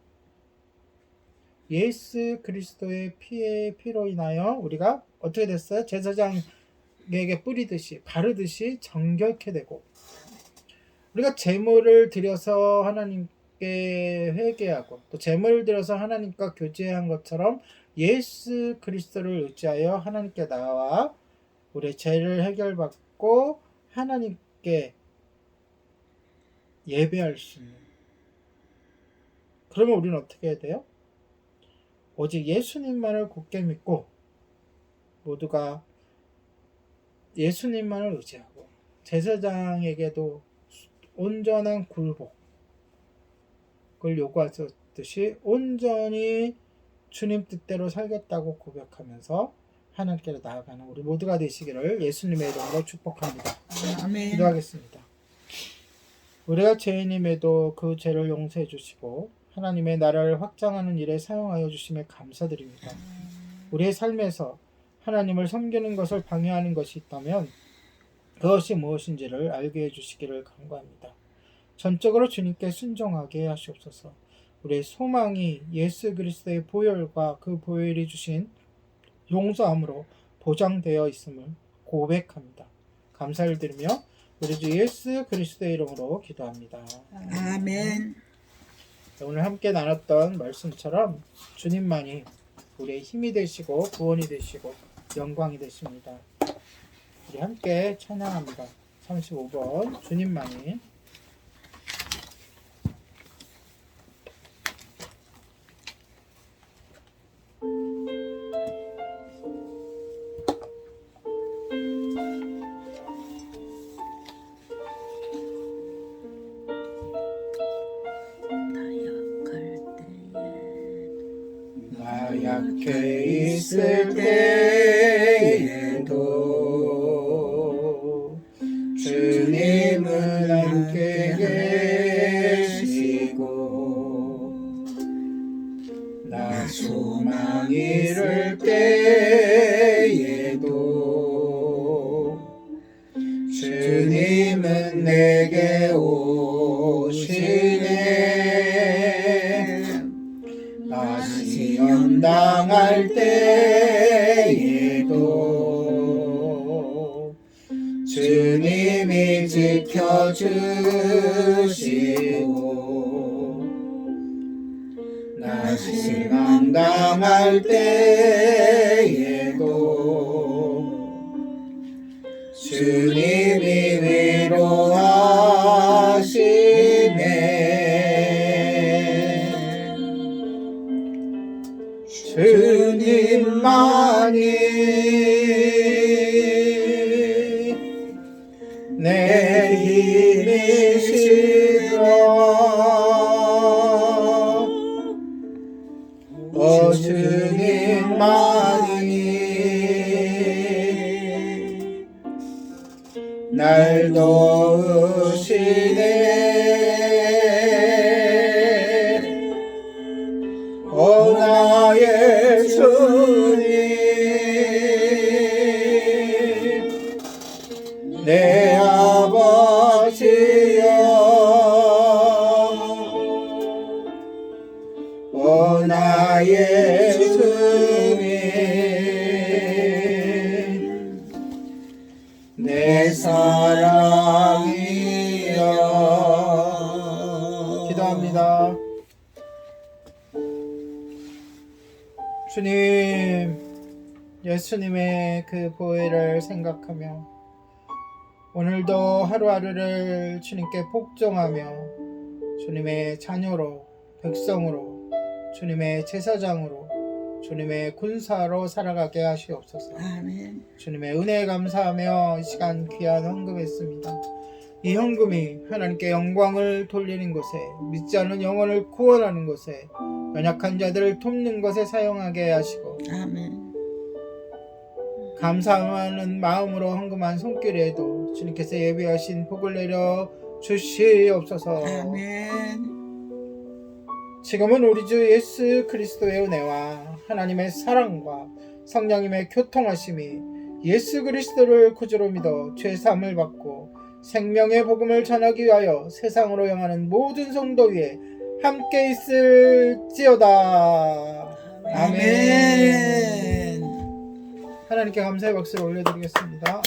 예수 그리스도의 피로 인하여 우리가 어떻게 됐어요? 제사장에게 뿌리듯이 바르듯이 정결케 되고, 우리가 제물을 드려서 하나님께 회개하고 또 제물을 드려서 하나님과 교제한 것처럼 예수 그리스도를 의지하여 하나님께 나와 우리의 죄를 해결받고 하나님께 예배할 수 있는. 그러면 우리는 어떻게 해야 돼요? 오직 예수님만을 굳게 믿고 모두가 예수님만을 의지하고 제사장에게도 온전한 굴복을 요구하셨듯이 온전히 주님 뜻대로 살겠다고 고백하면서 하나님께로 나아가는 우리 모두가 되시기를 예수님의 이름으로 축복합니다. 아멘. 기도하겠습니다. 우리가 죄인임에도 그 죄를 용서해 주시고 하나님의 나라를 확장하는 일에 사용하여 주심에 감사드립니다. 우리의 삶에서 하나님을 섬기는 것을 방해하는 것이 있다면 그것이 무엇인지를 알게 해주시기를 간구합니다. 전적으로 주님께 순종하게 하시옵소서. 우리의 소망이 예수 그리스도의 보혈과 그 보혈이 주신 용서함으로 보장되어 있음을 고백합니다. 감사를 드리며 우리 주 예수 그리스도의 이름으로 기도합니다. 아멘. 오늘 함께 나눴던 말씀처럼 주님만이 우리의 힘이 되시고 구원이 되시고 영광이 되십니다. 우리 함께 찬양합니다. 35번 주님만이. 약해 있을 때에도 주님은 함께 계시고 나 소망 잃을 때에도 주님은 내게 오시네. 다시 연당할 때에도 주님이 지켜주시고 다시 망당할 때에도 주님이 위로하시네. 주님만이 내 힘이시라. 주님만이 날 도우시네. 오 나의 주님, 내 아버지여. 오 나의 주님, 내 사랑이여. 기도합니다. 주님, 예수님의 그 보혜를 생각하며 오늘도 하루하루를 주님께 복종하며 주님의 자녀로, 백성으로, 주님의 제사장으로, 주님의 군사로 살아가게 하시옵소서. 아멘. 주님의 은혜에 감사하며 이 시간 귀한 헌금했습니다. 이 헌금이 하나님께 영광을 돌리는 곳에, 믿지 않는 영혼을 구원하는 곳에, 연약한 자들을 돕는 것에 사용하게 하시고, 아멘. 감사하는 마음으로 헌금한 손길에도 주님께서 예비하신 복을 내려 주시옵소서. 아멘. 지금은 우리 주 예수 그리스도의 은혜와 하나님의 사랑과 성령님의 교통하심이 예수 그리스도를 구주로 믿어 죄사함을 받고 생명의 복음을 전하기 위하여 세상으로 향하는 모든 성도 위에 함께 있을지어다. 아멘. 아멘. 하나님께 감사의 박수를 올려드리겠습니다.